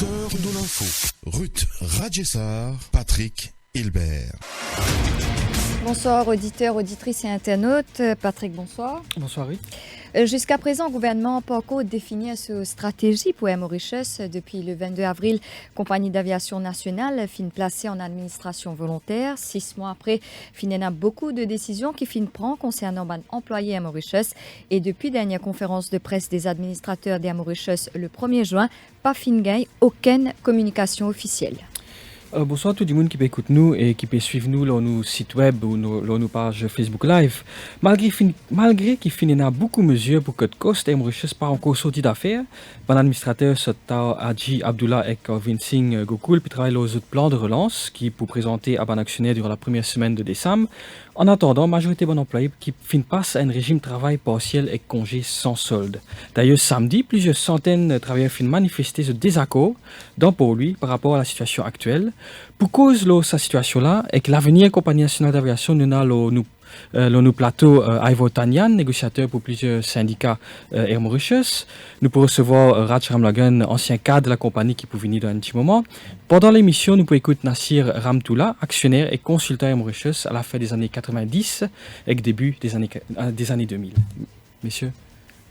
cœur de l'info. Ruth Radjessar, Patrick Hilbert. Bonsoir auditeurs, auditrices et internautes. Patrick, bonsoir. Bonsoir, oui. Jusqu'à présent, le gouvernement n'a pas encore défini sa stratégie pour Air Mauritius. Depuis le 22 avril, compagnie d'aviation nationale finit placée en administration volontaire. 6 mois après, il y a beaucoup de décisions qui finissent prendre concernant les employés Air Mauritius. Et depuis la dernière conférence de presse des administrateurs d'Air Mauritius le 1er juin, pas fin gain, aucune communication officielle. Bonsoir à tout le monde qui peut écouter nous et qui peut suivre nous sur nos sites web ou sur nos pages Facebook Live. Malgré qu'il finit beaucoup de mesures pour que le cost Air Mauritius pas encore sorti d'affaires, l'administrateur Sota Haji Abdullah et Vincent Gokul puis travaillent aux autres plans de relance qui pour présenter à un actionnaire durant la première semaine de décembre. En attendant, la majorité des employés qui passent à un régime de travail partiel et congé sans solde. D'ailleurs, samedi, plusieurs centaines de travailleurs finissent manifester ce désaccord pour lui par rapport à la situation actuelle. Pour cause de cette situation-là, et que l'avenir compagnie nationale d'aviation nous a nous plateau Ivo Tanyan, négociateur pour plusieurs syndicats Air Mauritius. Nous pourrons recevoir Raj Ramlagan, ancien cadre de la compagnie qui peut venir dans un petit moment. Pendant l'émission, nous pouvons écouter Nassir Ramtoula, actionnaire et consultant Air Mauritius à la fin des années 90 et début des années 2000. Messieurs,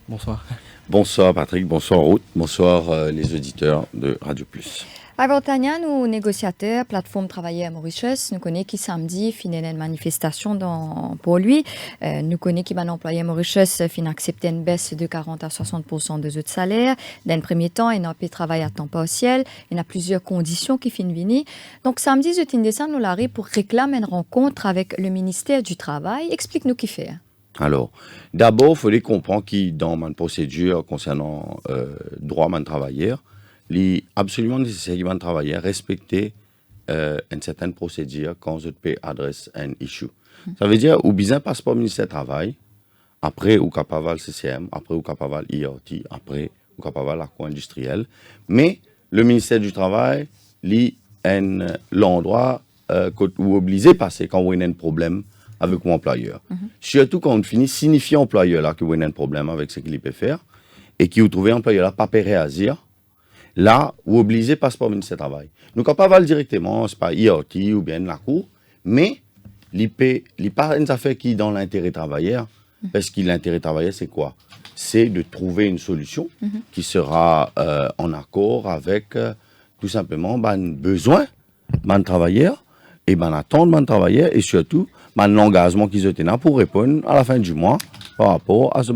bonsoir. Bonsoir Patrick, bonsoir Ruth, bonsoir les auditeurs de Radio Plus. Ivo Tanyan, nous négociateurs, plateforme travailleurs à Mauritius, nous connaissons qui samedi finit une manifestation pour lui. Nous connaissons qui employé à Mauritius finit accepter une baisse de 40 à 60% de autres salaires. Dans le premier temps, il n'a pas travail à temps partiel. Il y a plusieurs conditions qui finissent venir. Donc samedi, je t'indique nous l'arrêt pour réclamer une rencontre avec le ministère du Travail. Explique-nous qui fait. Alors, d'abord, il faut comprendre que dans ma procédure concernant droit de travailleur, il est absolument nécessaire que les travailleurs respectent une certaine procédure quand je peux adresser un issue. Ça veut dire, ou bien passe par le ministère du Travail, après ou capable le CCM, après ou capable l'IRT, après ou capable l'accord industriel. Mais le ministère du Travail, il est l'endroit où obligé de passer quand on a un problème avec mon employeur. Surtout quand on finit signifier employeur là que vous avez un problème avec ce qu'il peut faire et qui vous trouvez employeur là pas peut réagir. Là, vous obligez passe par le ministère du Travail. Nous ne pouvons pas directement, c'est pas IRT ou bien la cour, mais il n'est pas une affaire qui est dans l'intérêt travailleur, parce que l'intérêt travailleur, c'est quoi? C'est de trouver une solution qui sera en accord avec tout simplement besoin de travailleurs et attente de travailleurs et surtout l'engagement qu'ils ont pour répondre à la fin du mois par rapport à ce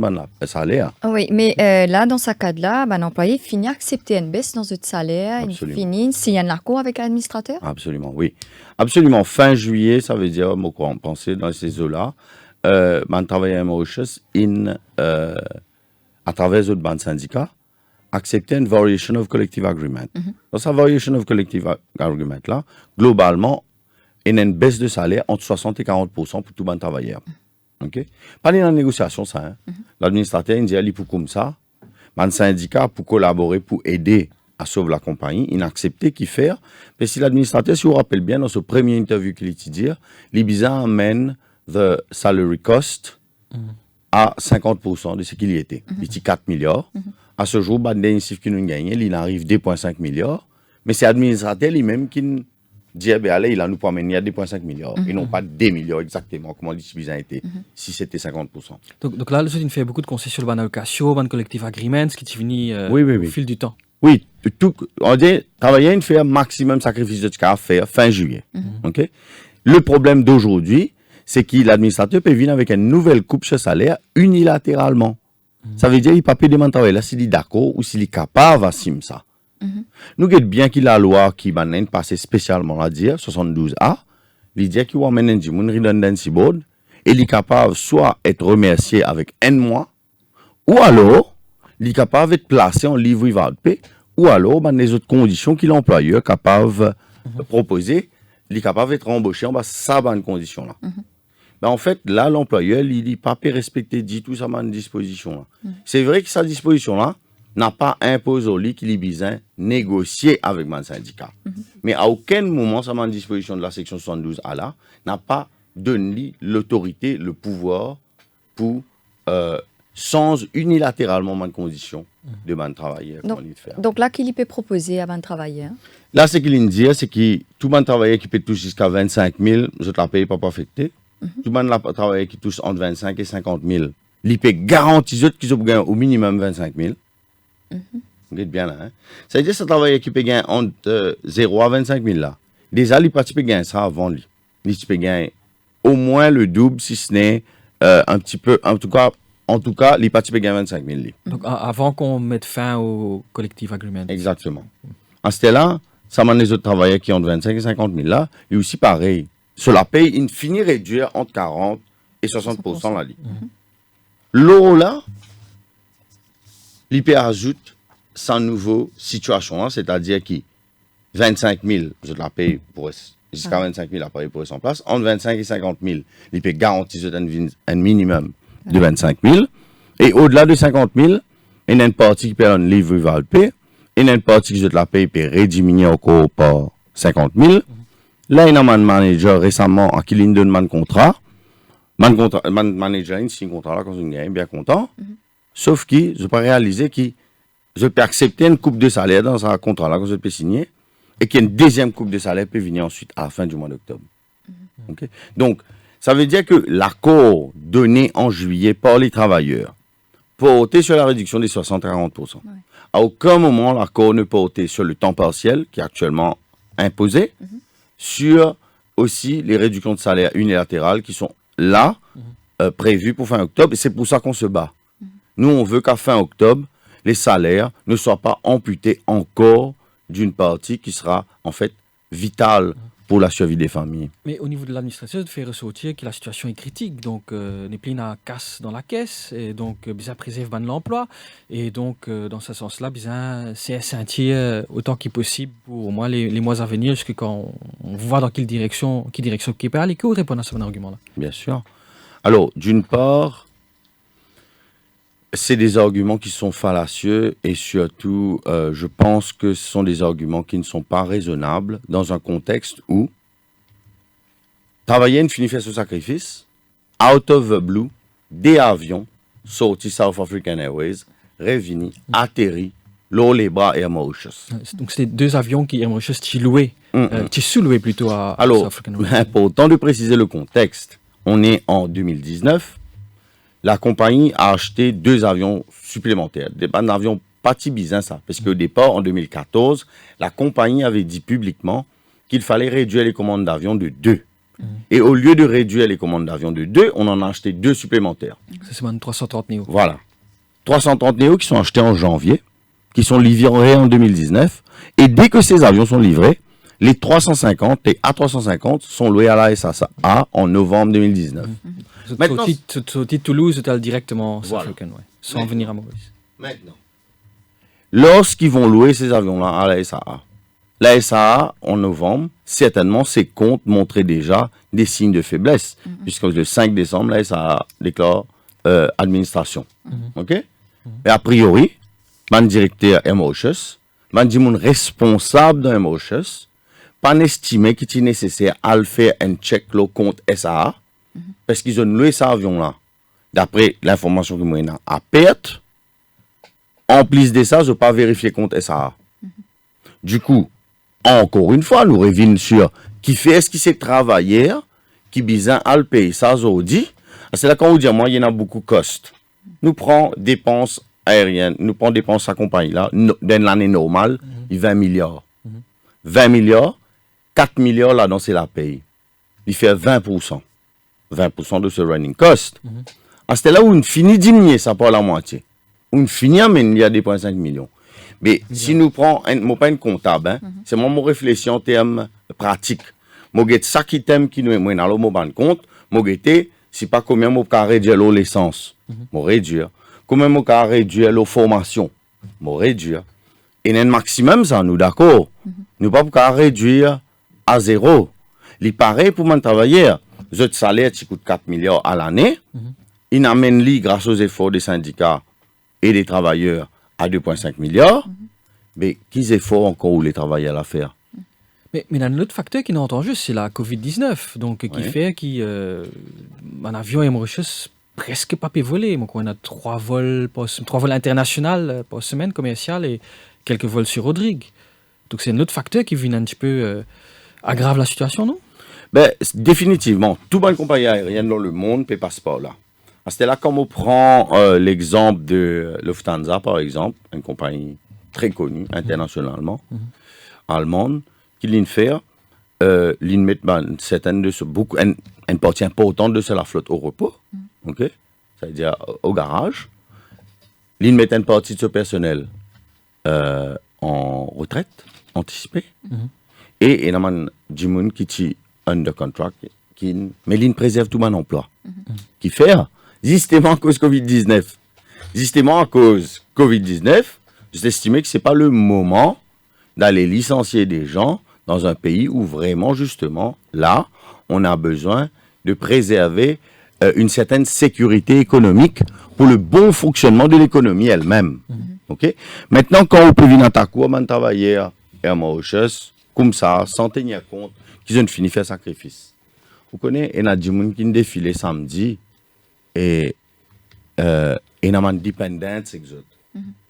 salaire. Oui, mais là, dans ce cas-là, l'employé finit à accepter une baisse dans ce salaire. Absolument. Il finit s'il y a un accord avec l'administrateur. Absolument, oui. Absolument. Fin juillet, ça veut dire, quoi, on pensait dans ces eaux-là, travailleur à Mauritius, à travers les autres syndicats, accepter une variation of collective agreement. Dans cette variation of collective agreement là, globalement, il y a une baisse de salaire entre 60 et 40% pour tout le travailleur. Okay? Pas dans la négociation, ça. L'administrateur, il dit, pour comme ça, le syndicat, pour collaborer, pour aider à sauver la compagnie, il a accepté qu'il fait. Mais si l'administrateur, si vous vous rappelez bien, dans ce premier interview qu'il a dit, l'Ibiza amène the salary cost à 50% de ce qu'il y était. Il dit 4 milliards. À ce jour, le chiffre qu'il nous gagné, il arrive 2,5 milliards. Mais c'est l'administrateur lui-même qui dit, allez, il a nous amené à 2,5 milliards. Et non pas 2 milliards exactement, comme l'Ibiza a été, si c'était 50%. Donc là, il fait beaucoup de concessions sur le allocation, le collective agreement, ce qui est venu au fil du temps. Oui, on dit, travailler, il fait un maximum sacrifice de ce qu'il a fait fin juillet. Okay? Le problème d'aujourd'hui, c'est que l'administrateur peut venir avec une nouvelle coupe de salaire unilatéralement. Ça veut dire qu'il ne peut pas payer des travail là s'il est d'accord ou s'il est capable de faire ça. Nous savons bien qu'il y a la loi qui va passer spécialement à dire, 72A, il dit qu'il va amener une redundancy board et il est capable soit être remercié avec un mois, ou alors il est capable d'être placé en livre de paix, ou alors les autres conditions qu'il l'employeur est capable de proposer, il est capable d'être embauché en bas sa bonne condition là. En fait, là, l'employeur, il n'est pas respecté du tout sa disposition là. C'est vrai que sa disposition là n'a pas imposé au lit qu'il est besoin négocier avec mon syndicat. Mais à aucun moment, sa disposition de la section 72A là n'a pas donné l'autorité, le pouvoir pour sans unilatéralement ma condition de man travailleur. Donc, qu'on y fait. donc là, qu'il peut proposer avant de travailler. Hein? Là, ce qu'il dit, c'est que tout le monde travailleur qui peut toucher jusqu'à 25 000, je te la paye pas affecté. Tout le monde travailleur qui touche entre 25 et 50 000, il peut garantir qu'ils ont gagné au minimum 25 000. Vous êtes bien là. Hein? Ça veut dire que ce travailleur qui peut gagner entre 0 à 25 000 là. Déjà, il peut gagner ça avant lui. Il peut gagner au moins le double, si ce n'est un petit peu. En tout cas, il peut gagner 25 000. Donc, avant qu'on mette fin au collective agreement. Exactement. En ce là, ça m'a les autres travailleurs qui ont 25 et 50 000 là, et aussi pareil. Cela paye, il finit réduire entre 40 et 60% la ligne. L'euro là, l'IP ajoute sa nouvelle situation, hein, c'est-à-dire que 25 000, je la paye pour jusqu'à 25 000 après pour son place. Entre 25 et 50 000, l'IP garantit un minimum de 25 000. Et au-delà de 50 000, il y a une partie qui paye un livre qui va le payer. Il y a une partie qui je la paye peut rediminuer encore par 50 000. Là, il y a un manager récemment qui a donné un contrat. Man manager il signe un contrat là quand on est bien content. Sauf que je peux réaliser que je peux accepter une coupe de salaire dans un contrat là que je peux signer et qu'une deuxième coupe de salaire peut venir ensuite à la fin du mois d'octobre. Okay? Donc, ça veut dire que l'accord donné en juillet par les travailleurs portait sur la réduction des 60 à 40%. Ouais. À aucun moment, l'accord ne portait sur le temps partiel qui est actuellement imposé, sur aussi les réductions de salaire unilatérales qui sont là, prévues pour fin octobre, et c'est pour ça qu'on se bat. Nous, on veut qu'à fin octobre, les salaires ne soient pas amputés encore d'une partie qui sera en fait vitale pour la survie des familles. Mais au niveau de l'administration, de faire ressortir que la situation est critique. Donc, n'est plus une casse dans la caisse, et donc, bien préserve l'emploi. Et donc, dans ce sens-là, bien, c'est un autant qu'il possible pour au moins les mois à venir, jusqu'à quand on voit dans quelle direction qui peut aller. Que vous répondez à ce argument-là? Bien sûr. Alors, d'une part, c'est des arguments qui sont fallacieux et surtout, je pense que ce sont des arguments qui ne sont pas raisonnables dans un contexte où travailler finit faire ce sacrifice, out of the blue, des avions sortis South African Airways, revenus, atterris, l'eau les bras Air Mauritius. Donc, c'est deux avions qui Air Mauritius qui sous-louaient plutôt à Alors, South African Airways. Important de préciser le contexte. On est en 2019. La compagnie a acheté 2 avions supplémentaires. Des avions pas si bizarres, ça. Parce qu'au départ, en 2014, la compagnie avait dit publiquement qu'il fallait réduire les commandes d'avions de 2. Et au lieu de réduire les commandes d'avions de 2, on en a acheté 2 supplémentaires. Ça, c'est même 330 Neo. Voilà. 330 Neo qui sont achetés en janvier, qui sont livrés en 2019. Et dès que ces avions sont livrés, les 350 et A350 sont loués à la SAA en novembre 2019. Maintenant, sorti de Toulouse, tu as directement voilà. sans venir à Maurice. Maintenant, lorsqu'ils vont louer ces avions-là à la SAA, en novembre, certainement, ses comptes montraient déjà des signes de faiblesse, puisque le 5 décembre, la SAA déclare administration. OK? Et a priori, man directeur Air Mauritius, man dit mon responsable d'un Air Mauritius, pas estimé qu'il est nécessaire à le faire un check le compte SAA, parce qu'ils ont loué cet avion-là, d'après l'information que moi j'ai à perte. En plus de ça, je n'ai pas vérifié compte SAA. Du coup, encore une fois, nous revenons sur qui fait est-ce que c'est travailleur qui besoin à le payer ça aujourd'hui. C'est là quand on dit moi, il y en a beaucoup de cost. Nous prenons dépenses aériennes, nous prenons dépenses à compagnie là, dans l'année normale, 20 milliards. 20 milliards, 4 milliards là dans c'est la paye. Il fait 20%. 20% de ce running cost. C'est là où on finit diminuer ça par la moitié. On finit à mener à 2,5 millions. Mais si nous prenons, moi pas une comptable, c'est moi mon réflexion en termes pratiques. Moi j'ai ça qui t'aime qui nous est moins dans le compte, moi j'ai c'est pas combien moi peux réduire l'essence, moi réduire. Combien moi peux réduire la formation, moi réduire. Et un maximum ça nous d'accord. Nous pas pouvons réduire à 0. Il paraît pour mon travailleur. Le salaire qui coûte 4 milliards à l'année, il amène lui grâce aux efforts des syndicats et des travailleurs à 2,5 milliards. Mais quels efforts encore où les travailleurs à faire? Mais il y a un autre facteur qui n'est entendu, c'est la Covid-19, donc qui fait qu'un avion Air Mauritius presque pas pu voler. Donc, on a 3 vols internationaux par semaine commercial et quelques vols sur Rodrigue. Donc, c'est un autre facteur qui vient un petit peu aggrave la situation, non? Ben, définitivement, toute bonne compagnie aérienne dans le monde paie pas ce là. C'est là comme on prend l'exemple de Lufthansa, par exemple, une compagnie très connue internationalement, allemande, qui l'in faire, l'in met certaines de ce beaucoup, une partie importante de la flotte au repos, ok, c'est-à-dire au garage, l'in met une partie de ce personnel en retraite anticipée, et il y a des gens qui sont under contract, mais l'in préserve tout mon emploi, qui fait justement à cause Covid-19. Justement à cause Covid-19, j'estimais que ce n'est pas le moment d'aller licencier des gens dans un pays où vraiment, justement, là, on a besoin de préserver une certaine sécurité économique pour le bon fonctionnement de l'économie elle-même. Okay? Maintenant, quand on peut venir à ta cour, on travailler à Mauritius, comme ça, sans tenir compte qu'ils ont fini de faire sacrifice. Vous connaissez, il y a des gens qui ont défilé samedi et il y a des dépendants,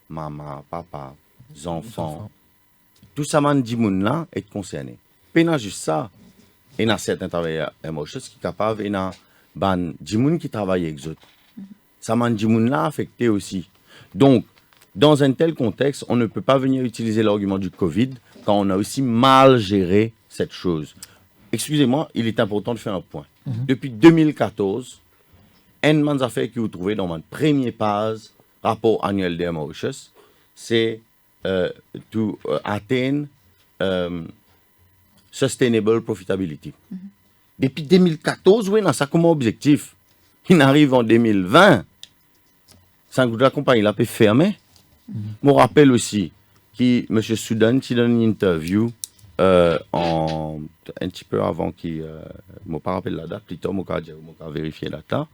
maman, papa, les enfants. Tout ça, les gens là est concerné. Puis il y a juste ça. Il y a certains travailleurs à Mauritius qui sont capables, il y a des gens qui travaillent avec eux. Ça m'a dit là affecté aussi. Donc, dans un tel contexte, on ne peut pas venir utiliser l'argument du Covid quand on a aussi mal géré cette chose. Excusez-moi, il est important de faire un point. Depuis 2014, un des affaires que vous trouvez dans mon premier page, rapport annuel des Mauritius, c'est to atteindre sustainable profitability. Depuis 2014, oui, on a ça comme objectif. Il arrive en 2020. La compagnie l'a pu fermer. Je me rappelle aussi que M. Soudan, qui donne une interview un petit peu avant qu'il ne me rappelle la date, plutôt, je vais vérifier la date.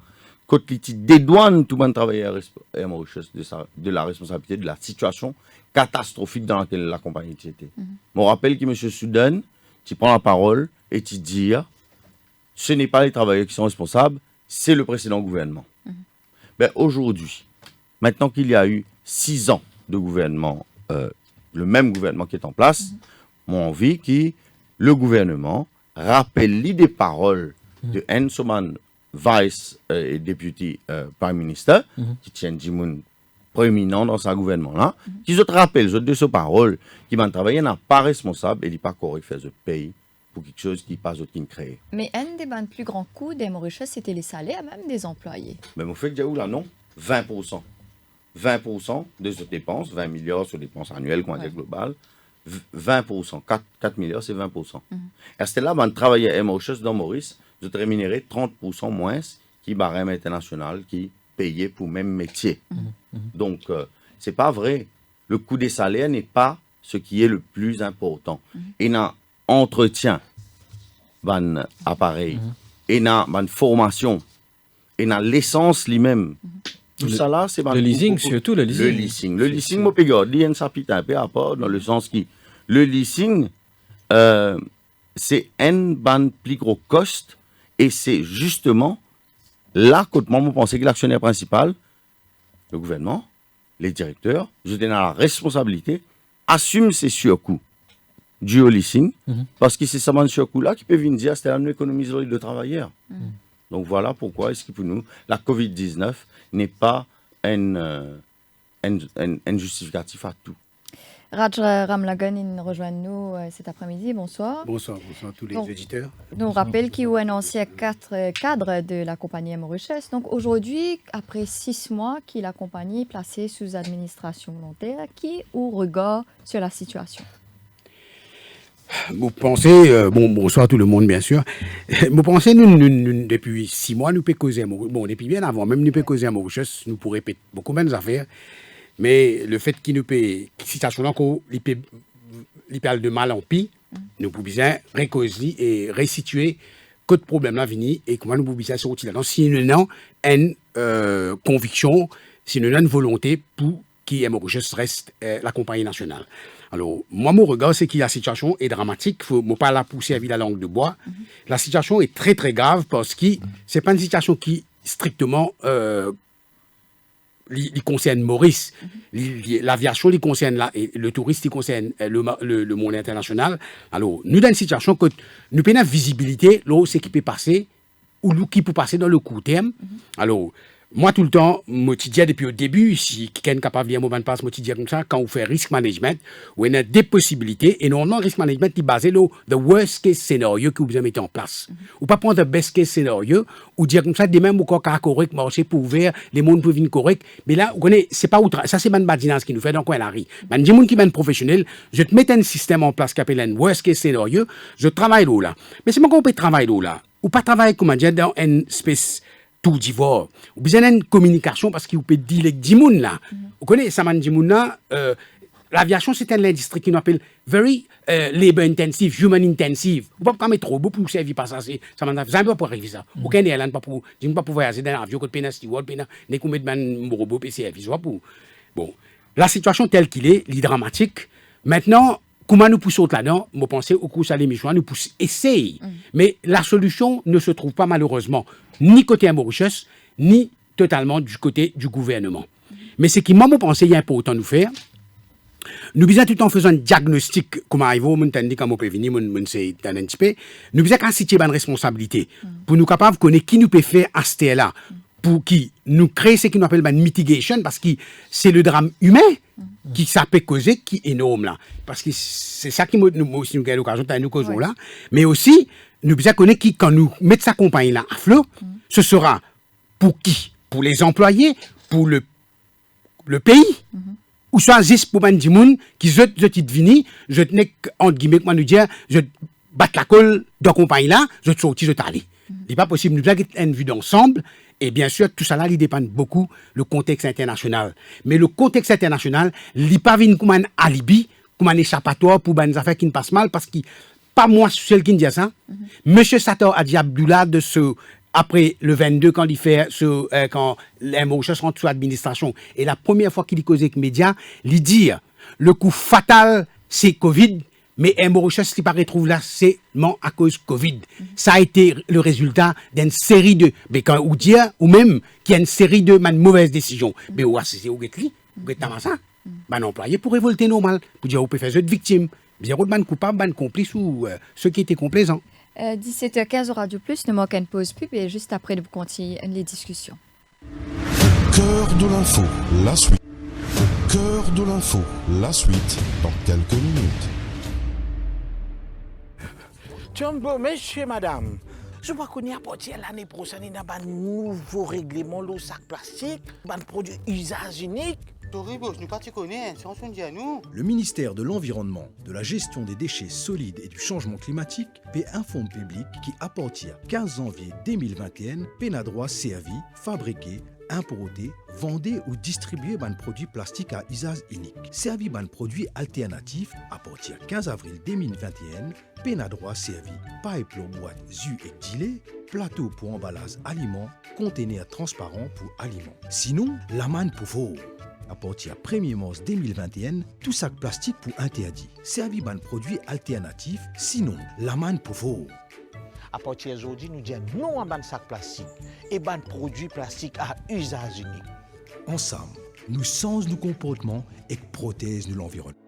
Quand il dédouane tout le monde travailleur à Mauritius de la responsabilité de la situation catastrophique dans laquelle la compagnie était. Je me rappelle que M. Soudan, qui prend la parole et qui dit ce n'est pas les travailleurs qui sont responsables, c'est le précédent gouvernement. Ben, aujourd'hui, maintenant qu'il y a eu 6 ans de gouvernement, le même gouvernement qui est en place, mon envie que le gouvernement rappelle des paroles de Ensoman Vice et Deputy Prime Minister, qui tient des gens proéminents dans ce gouvernement-là, qui se rappellent de ces paroles, qui vont travailler n'a pas responsable et n'est pas correct faire ce pays pour quelque chose qui passe aucun créé. Mais un des plus grands coûts des Mauritius, c'était les salaires même des employés. Mais mon fait que là, non, 20%. 20% de ces dépenses, 20 milliards sur les dépenses annuelles, qu'on va dire globales, 20%, 4 milliards, c'est 20%. Et c'est là, on travaille à Mauritius dans Maurice, de rémunérer 30% moins qui barème international qui payait pour le même métier. Donc, c'est pas vrai. Le coût des salaires n'est pas ce qui est le plus important. Et dans entretien, ban appareil, et dans ban formation, et dans l'essence lui-même. Tout ça là, c'est le leasing, surtout le leasing. Le leasing. Le leasing, moi, je regarde, il y a un chapitre un peu à part, dans le sens que le leasing, c'est un ban plus gros cost, et c'est justement là que moi, je pense que l'actionnaire principal, le gouvernement, les directeurs, je donne la responsabilité, assume ces surcoûts du au leasing, parce que c'est ce surcoût-là qui peut venir dire c'est une économie de travailleurs. Donc voilà pourquoi est-ce que pour nous, la COVID-19 n'est pas un justificatif à tout. Raj Ramlagan, il rejoint nous cet après-midi. Bonsoir. Bonsoir à tous les auditeurs. Nous rappelle qu'il est un ancien cadre de la compagnie Mauritius. Donc aujourd'hui, après 6 mois, qu'il la compagnie placée sous administration volontaire, qui ou regard sur la situation? Vous pensez, bonsoir tout le monde bien sûr. Vous pensez, nous depuis 6 mois, nous pouvons causer à Mauritius. Bon, depuis bien avant, même nous pouvons causer à Mauritius, nous pourrions répéter beaucoup moins d'affaires. Mais le fait qu'il nous paye, situation là, il parle de mal en pis, nous pouvons bien recauser et resituer que de problème là venu et comment nous pouvons bien sortir là. Donc, si nous avons une conviction, si nous avons une volonté pour que Mauritius reste la compagnie nationale. Alors, moi, mon regard, c'est que la situation est dramatique. Il ne faut pas la pousser avec la langue de bois. La situation est très, très grave parce que ce n'est pas une situation qui strictement il concerne Maurice. L'aviation, il concerne le tourisme, il concerne le monde international. Alors, nous, dans une situation que nous avons une visibilité, là, c'est qui peut passer, ou qui peut passer dans le court terme. Alors, moi, tout le temps, je te dis depuis le début, si quelqu'un est capable de dire, je te dis comme ça, quand on fait risk management, on a des possibilités, et normalement, risk management est basé sur le worst case scénario que vous avez mis en place. Ou pas prendre le best case scénario, ou dire comme ça, demain, vous avez correct, marché pour ouvrir, les mondes peuvent venir correct, mais là, vous connaissez, c'est pas outre, ça c'est man badinance qui nous fait, donc on arrive. Man, des gens qui sont professionnels, je te mets un système en place qui s'appelle un worst case scénario, je travaille là. Mais c'est moi qu'on peut travailler là. Ou pas travailler, comment dire, dans une espèce tout d'ivore. Vous besoin d'une communication parce qu'il vous peut dire les 10 moun là. Vous connaissez ça man 10 moun là, l'aviation c'est une industrie qui nous appelle very labor intensive, human intensive. Vous pouvez pas mettre trop beau pour servir pas ça, ça m'a pas pour arriver ça. Aucun airline pas pour voyager dans l'avion que pena steward pena ne ko mettre man robot PC service pour. Bon, la situation telle qu'il est, dramatique. Maintenant, comment nous poussons là-dedans, je pense au cours de l'émission, nous poussons, essayer. Mais la solution ne se trouve pas malheureusement, ni côté Mauritius, ni totalement du côté du gouvernement. Mais ce qui, moi, je pense, il y a important de nous faire, nous besoin tout en faisant un diagnostic, comme arrivons, nous avons dit comment on peut venir, nous c'est un petit peu, nous besoin qu'à situer une responsabilité, pour nous capables de connaître qui nous peut faire à ce là pour qui nous créer ce qu'on appelle une mitigation, parce que c'est le drame humain qui ça peut causer, qui est énorme là. Parce que c'est ça qui nous avons l'occasion de nous causer là. Mais aussi, nous devons connaître qui, quand nous mettons sa compagnie là à flot, ce sera pour qui? Pour les employés, pour le pays, ou soit juste pour les gens qui je vini, je tenais, entre guillemets, comment nous dire, je batte la colle dans la compagnie là, je sorti, je t'allais. Il n'est pas possible, nous avons une vue d'ensemble. Et bien sûr, tout ça là, il dépend beaucoup du contexte international. Mais le contexte international, il n'est pas comme un alibi, comme un échappatoire pour des affaires qui ne passent mal, parce que, pas moi seul qui dit ça, Monsieur Sator a dit Abdullah de après le 22, quand il fait quand les Mauritius rentre sous l'administration, et la première fois qu'il y causait avec les médias, il dit le coup fatal, c'est Covid. Mais un Mauritius qui pas retrouve là, c'est à cause Covid. Ça a été le résultat d'une série de, ou dire, ou même qu'il y a une série de mauvaises décisions. Mais ou c'est où ça? Employé pour révolter normal, pour dire, vous pouvez faire une victime. Bien, vous êtes coupable, vous complice ou ceux qui étaient complaisants. 17h15 au Radio Plus, nous manquons une pause pub et juste après, nous continuons les discussions. Cœur de l'info, la suite. Cœur de l'info, la suite, dans quelques minutes. Bon, monsieur, madame, je vois qu'on y a partir l'année prochaine, il y a un nouveau règlement, le sac plastique, un produit usage unique. Toribos, nous pas te connais, c'est en son à nous. Le ministère de l'Environnement, de la Gestion des déchets solides et du changement climatique paie un fonds public qui, à partir du 15 janvier 2021, peine droit servi, fabriqué, importé, vendé ou distribué un produit plastique à usage unique. Servi un produit alternatif à partir du 15 avril 2021, peine droit servi, pipe pour boîte jus et gilet, plateau pour emballage aliments, conteneur transparent pour aliments. Sinon, la manne pour vous. À partir du 1er mars 2021, tout sac plastique pour interdit. Servi un produit alternatif, sinon, la manne pour vous. À partir d'aujourd'hui, nous disons non à un sac plastique et un produit plastique à usage unique. Ensemble, nous changeons nos comportements et protégeons l'environnement.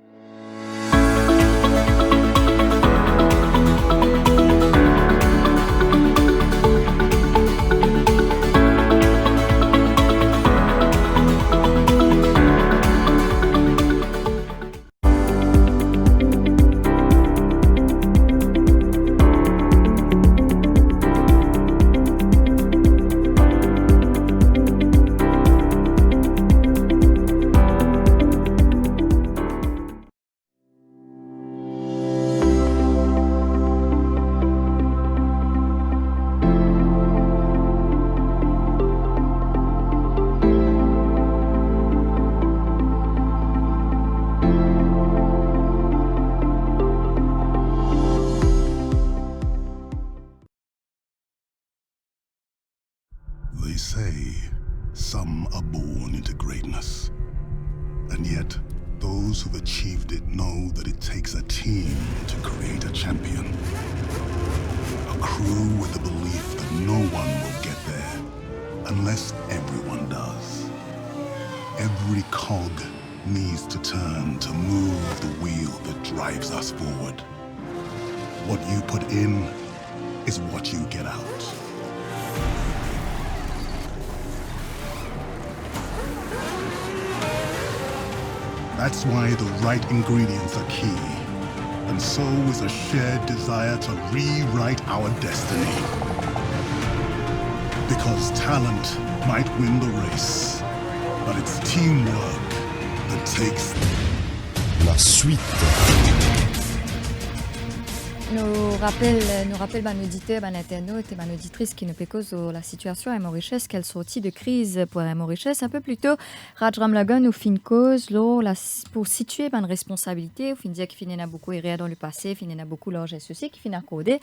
They say some are born into greatness. And yet, those who've achieved it know that it takes a team to create a champion. A crew with the belief that no one will get there unless everyone does. Every cog needs to turn to move the wheel that drives us forward. What you put in is what you get out. That's why the right ingredients are key. And so is a shared desire to rewrite our destiny. Because talent might win the race, but it's teamwork that takes La suite. Nous rappelle ban auditeur, ban internaute et ban auditrice qui nous cause la situation à Mauritius, quelle sortie de crise pour Mauritius. Un peu plus tôt, Rajram Lagan ou fin cause, pour situer ban responsabilité, ou fin dire qu'il finit beaucoup erré dans le passé, finit beaucoup l'argent ceci, qui finit à coder.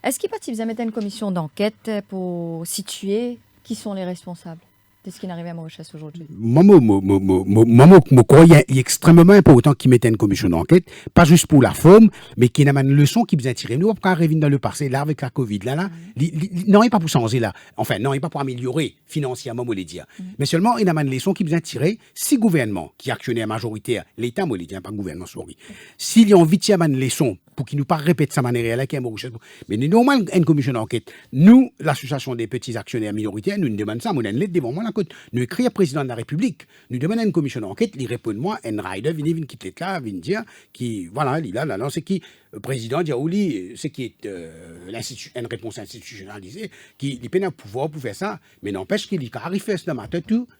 Est-ce qu'il peut y avoir une commission d'enquête pour situer qui sont les responsables de ce qui est arrivé à Mauritius aujourd'hui? Moi, je crois qu'il est extrêmement important qu'ils mettent une commission d'enquête, pas juste pour la forme, mais qu'il y ait une leçon qui besoin tirer. Nous, on peut revenir dans le passé, là, avec la Covid, non, il n'est pas pour changer, là. Enfin, non, il n'est pas pour améliorer financièrement, moi, les dire. Mais seulement, il y a une leçon qui besoin tirer. Si le gouvernement, qui est actionnaire majoritaire, l'État, moi, les dire, pas le gouvernement, sorry. S'il y a envie de tirer une leçon, pour qu'il nous pas répète sa manière là qui est Mauritius. Mais nous, normal, une commission d'enquête. Nous, l'association des petits actionnaires minoritaires, nous demandons ça, nous avons une lettre devant moi, nous écrivons au président de la République, nous demandons une commission d'enquête, il répond moi, un rider, vient quitter là, vient dire, qui, voilà, il là, non, c'est qui, le président dit, oui, c'est qui est une réponse institutionnalisée, qui il peine à pouvoir pour faire ça, mais n'empêche qu'il arrive à faire ça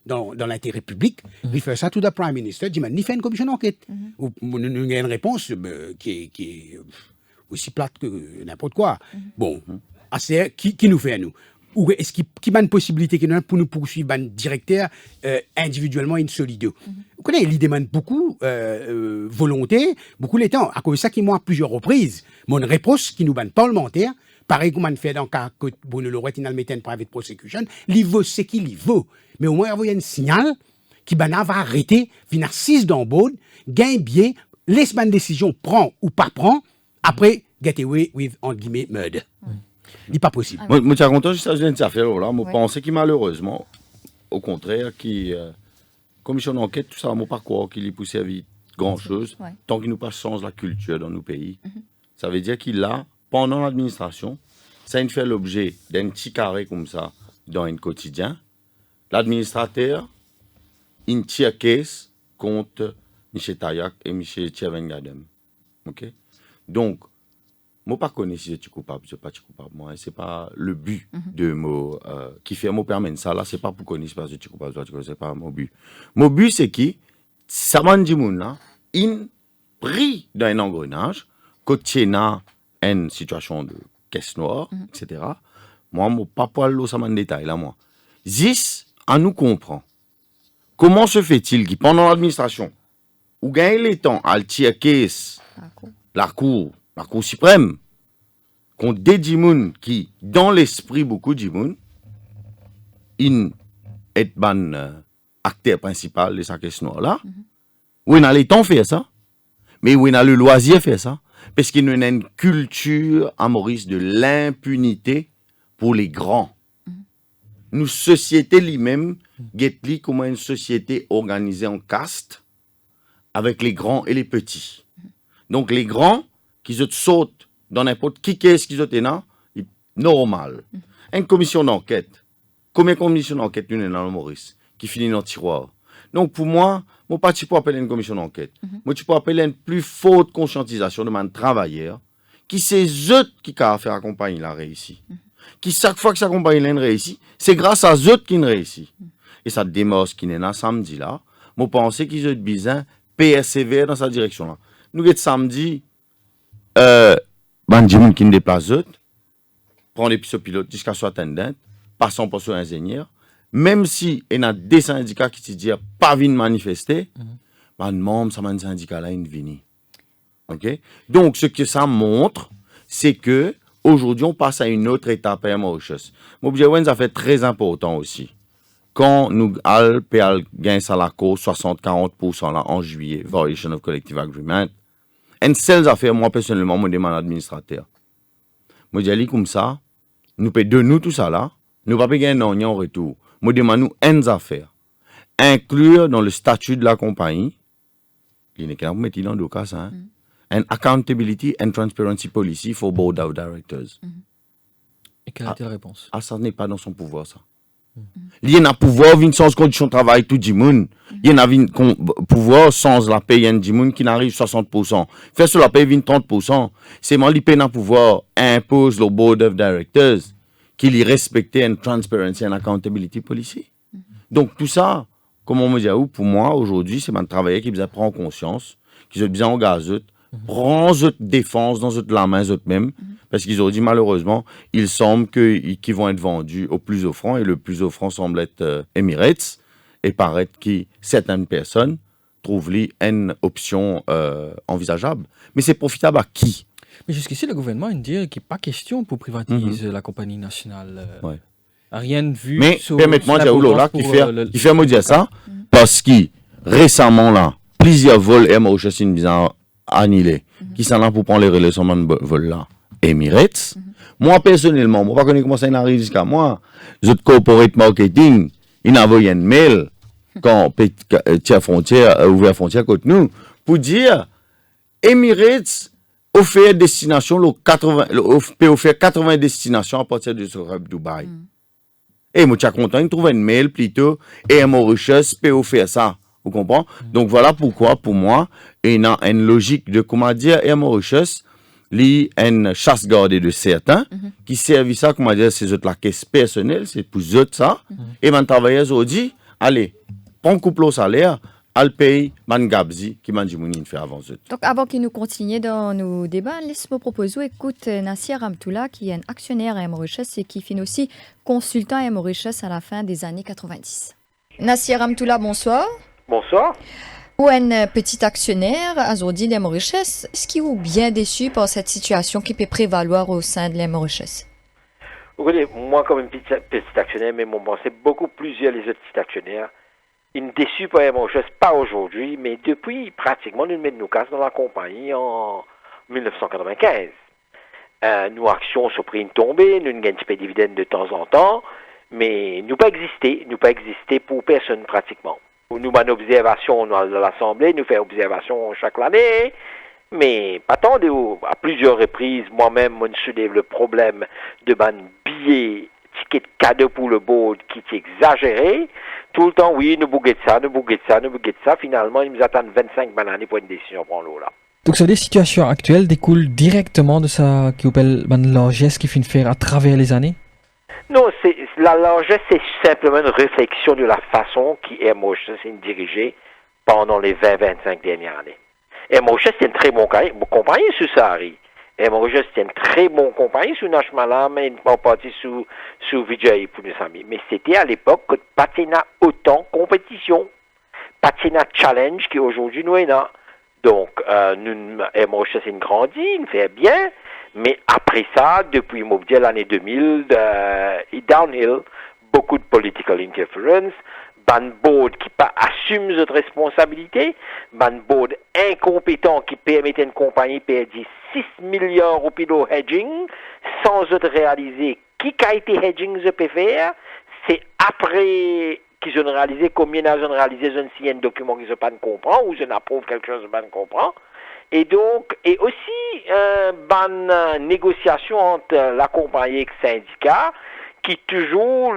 dans l'intérêt public, il fait ça tout le Prime Minister, dit, mais il fait une commission d'enquête. Nous avons une réponse qui est aussi plate que n'importe quoi. Bon, assez, qui nous fait à nous? Ou est-ce qu'il y a une possibilité pour nous poursuivre un directeur individuellement insolide? Vous connaissez, il demande beaucoup volonté, beaucoup de temps. À cause de ça, qu'il m'a à plusieurs reprises, mon réponse qui nous banne parlementaire, pareil comme on fait dans le cas que Bruno Lorette, il a mis une private prosecution, il veut ce qu'il veut. Mais au moins, il y a un signal qui va arrêter, venir 6 dans le board, gagne bien, laisse une décision, prend ou pas prend, après, get away with, entre guillemets, murder. Il n'est pas possible. Moi, je suis content de cette affaire-là. Je pense que malheureusement, au contraire, qui commission d'enquête, tout ça, mon parcours, qu'il y poussé à vite grand-chose, tant qu'il nous pas change la culture dans nos pays. Ça veut dire qu'il a, pendant l'administration, ça fait l'objet d'un petit carré comme ça dans un quotidien. L'administrateur, il tire caisse contre M. Tayak et M. Tchevengadem. OK? Donc, moi, pas connais si je suis coupable, je suis pas coupable. Moi, c'est pas le but de moi qui fait moi permettre ça. Là, c'est pas pour connaître parce que je suis coupable, c'est pas mon but. Mon but, c'est que ça m'a dit là, il pris dans un engrenage, côté na une situation de caisse noire, etc. Moi, pas pour aller ça en détail là, moi. Zis, à nous comprend. Comment se fait-il que pendant l'administration, ou gagne les temps à tirer caisse, la cour suprême, contre des djimoun qui, dans l'esprit beaucoup de djimoun, ils est ban acteur principal de sa question là. Où il a le temps faire ça, mais où il a le loisir faire ça, parce qu'il y a une culture à Maurice de l'impunité pour les grands. Nous, société lui-même, guette-li comme une société organisée en caste, avec les grands et les petits. Donc les grands, qui se sautent dans n'importe qui est-ce qu'ils ont là, normal. Une commission d'enquête. Combien de commissions d'enquête nous avons dans le Maurice qui finit dans le tiroir? Donc pour moi, je ne peux pas appeler une commission d'enquête. Moi, tu peux appeler une plus forte conscientisation de mon travailleur qui c'est eux qui a fait accompagner la réussite. Qui chaque fois que ça accompagne la réussite, c'est grâce à eux qu'ils réussissent. Et ça démontre qu'il est là samedi là. Moi, je pense qu'ils ont besoin persévérer dans sa direction là. Nous sommes samedi. Bandimoun qui ne déplace eux, prend les pilotes jusqu'à soit attendant, passant par son ingénieur, même si il y a des syndicats qui te disent pas venir manifester, membre ça m'a syndicat là il vient. OK? Donc ce que ça montre, c'est que aujourd'hui on passe à une autre étape à Mauritius. Mobjewen ça fait très important aussi. Quand nous al gagne ça la cause 60-40% là en juillet, violation of collective agreement. En seule affaire, moi personnellement, je demande à l'administrateur. Je dis comme ça, nous payons de nous tout ça là, nous ne pouvons pas gagner un en retour. moi demande nous une affaire. Inclure dans le statut de la compagnie, il n'est qu'à mettre dans deux cas ça, hein, an accountability and transparency policy for board of directors. Et quelle a été la réponse? Ah, ça n'est pas dans son pouvoir, ça. Il y a un pouvoir sans condition de travail tout le monde. Il y a un pouvoir sans la paye un monde qui n'arrive 60%. Faire sur la paye 30%. C'est moi qui paye un pouvoir impose le board of directors qui lui respecte une transparency and accountability policy. Donc tout ça, comme on me dit, pour moi aujourd'hui, c'est un travailleur qui besoin prendre conscience, qui a besoin engager, prendre cette défense dans la main eux-mêmes. Parce qu'ils ont dit, malheureusement, il semble qu'ils vont être vendus au plus offrant, et le plus offrant semble être Emirates, et paraît que certaines personnes trouvent une option envisageable. Mais c'est profitable à qui? Mais jusqu'ici, le gouvernement il dit qu'il n'est pas question pour privatiser la compagnie nationale. Ouais. Rien vu. Mais permettez-moi de dire là qui fait me dire ça, parce que récemment, là, plusieurs vols Mauritius sont bien annulés, qui sont là pour prendre les relations de vol là. Emirates. Moi, personnellement, je ne sais pas comment ça arrive jusqu'à moi. Je corporate marketing, il a envoyé un mail quand Tia Frontière ouvert frontière contre nous pour dire Emirates offert destination peut offrir 80 destinations à partir de ce hub Dubaï. Et moi, je suis content, il trouve un mail plutôt et Mauritius peut offrir ça. Vous comprenez? Donc voilà pourquoi, pour moi, il y a une logique de comment dire Air Mauritius li une chasse gardée de certains qui servent ça, comment dire, c'est la caisse personnelle, c'est pour eux ça. Et les travailleurs ont dit, allez, prends couple au salaire, al paye, man gabzi, qui m'a dit mouni fait avant eux. Donc avant qu'il nous continue dans nos débats, laisse-moi proposer, écoute Nassir Amtoula, qui est un actionnaire à Mauritius et qui finit aussi consultant à Mauritius à la fin des années 90. Nassir Amtoula, bonsoir. Bonsoir. Ou un petit actionnaire à Zordi de Mauritius, est-ce qu'il est bien déçu par cette situation qui peut prévaloir au sein de la Mauritius? Vous voyez, moi comme un petit actionnaire, mais bon, c'est beaucoup plusieurs les autres petits actionnaires. Ils ne déçus par la Mauritius, pas aujourd'hui, mais depuis pratiquement nous mettons nos cases dans la compagnie en 1995. Nos actions sont pris une tombée, nous gagnons des dividendes de temps en temps, mais nous pas existé pour personne pratiquement. Nous avons une observation dans l'Assemblée, nous faisons observation chaque année, mais attendez, à plusieurs reprises, moi-même, je soulève le problème de ban billets, tickets cadeaux pour le board qui est exagéré. Tout le temps, oui, nous bouguez ça. Finalement, ils nous attendent 25 années pour une décision pour l'eau là. Donc, ça, des situations actuelles découlent directement de ça qui appelle la largesse qui finit faire à travers les années? Non, la largesse, c'est simplement une réflexion de la façon qui Air Mauritius est dirigée pendant les 20-25 dernières années. Air Mauritius, c'est une très bonne compagnie sous Sahari. Air Mauritius, c'est une très bonne compagnie sous Nashmalam et une partie sous Vijay pour nos amis. Mais c'était à l'époque que Patina autant compétition. Patina Challenge qui aujourd'hui nous est là. Donc, Air Mauritius, c'est une grandie, il fait bien. Mais après ça, depuis l'année 2000, downhill, beaucoup de political interference, ban board qui pas assume cette responsabilité, ban board incompétent qui permet à une compagnie de perdre 6 milliards au pilote hedging, sans réaliser qui a été hedging je peux faire, c'est après qu'ils ont réalisé combien ils ont réalisé, je ne sais un document qu'ils ne pas comprend, ou je n'approuve quelque chose que je ne comprends. Et donc, et aussi, bonne négociation entre la compagnie et le syndicat, qui toujours,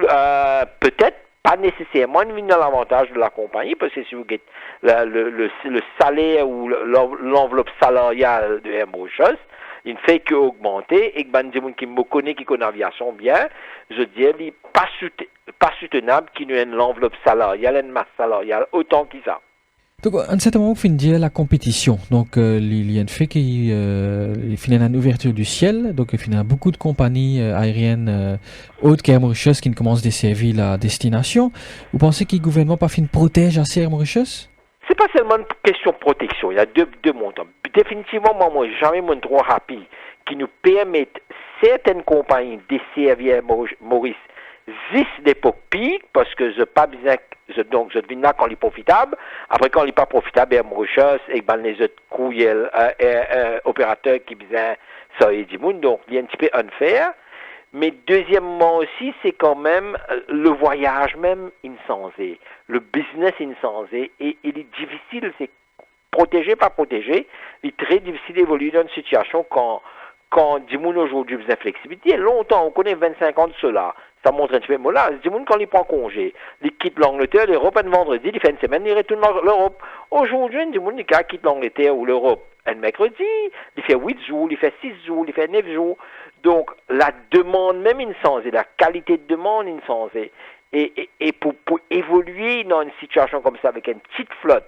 peut-être, pas nécessairement dans l'avantage de la compagnie, parce que si vous regardez le salaire ou l'enveloppe salariale de Air Mauritius, il ne fait qu'augmenter, et que ben, des gens qui me connaissent, qui connaissent l'aviation bien, je dis, il n'est pas soutenable qu'il y ait l'enveloppe salariale, une masse salariale, autant qu'ils ça. Donc, à un certain moment, on finit dire la compétition. Donc, il y a un fait qu'il finit une ouverture du ciel. Donc, il finit beaucoup de compagnies aériennes autres qu'Air Mauritius qui ne commencent à desservir la destination. Vous pensez que le gouvernement pas fin protège assez Air Mauritius? C'est pas seulement une question de protection. Il y a deux montants. Définitivement, moi, jamais mon droit rapide qui nous permettent certaines compagnies de desservir Maurice juste d'époque pique, parce que je pas besoin, donc je devine là quand il est profitable. Après, quand il n'est pas profitable, Air Mauritius, et ben les autres courriels, opérateurs qui besoin ça et du monde, donc il y a un petit peu unfair. Mais deuxièmement aussi, c'est quand même le voyage même insensé, le business insensé, et il est difficile, c'est protégé, pas protégé, il est très difficile d'évoluer dans une situation quand Dimoun aujourd'hui faisait flexibilité. Longtemps, on connaît 25 ans de cela. Ça montre un petit peu, mais là, Dimoun, quand il prend congé, il quitte l'Angleterre, l'Europe, un vendredi, il fait une semaine, il retourne dans l'Europe. Aujourd'hui, Dimoun, il quitte l'Angleterre ou l'Europe un mercredi, il fait 8 jours, il fait 6 jours, il fait 9 jours. Donc, la demande même insensée, la qualité de demande insensée. Et pour évoluer dans une situation comme ça, avec une petite flotte,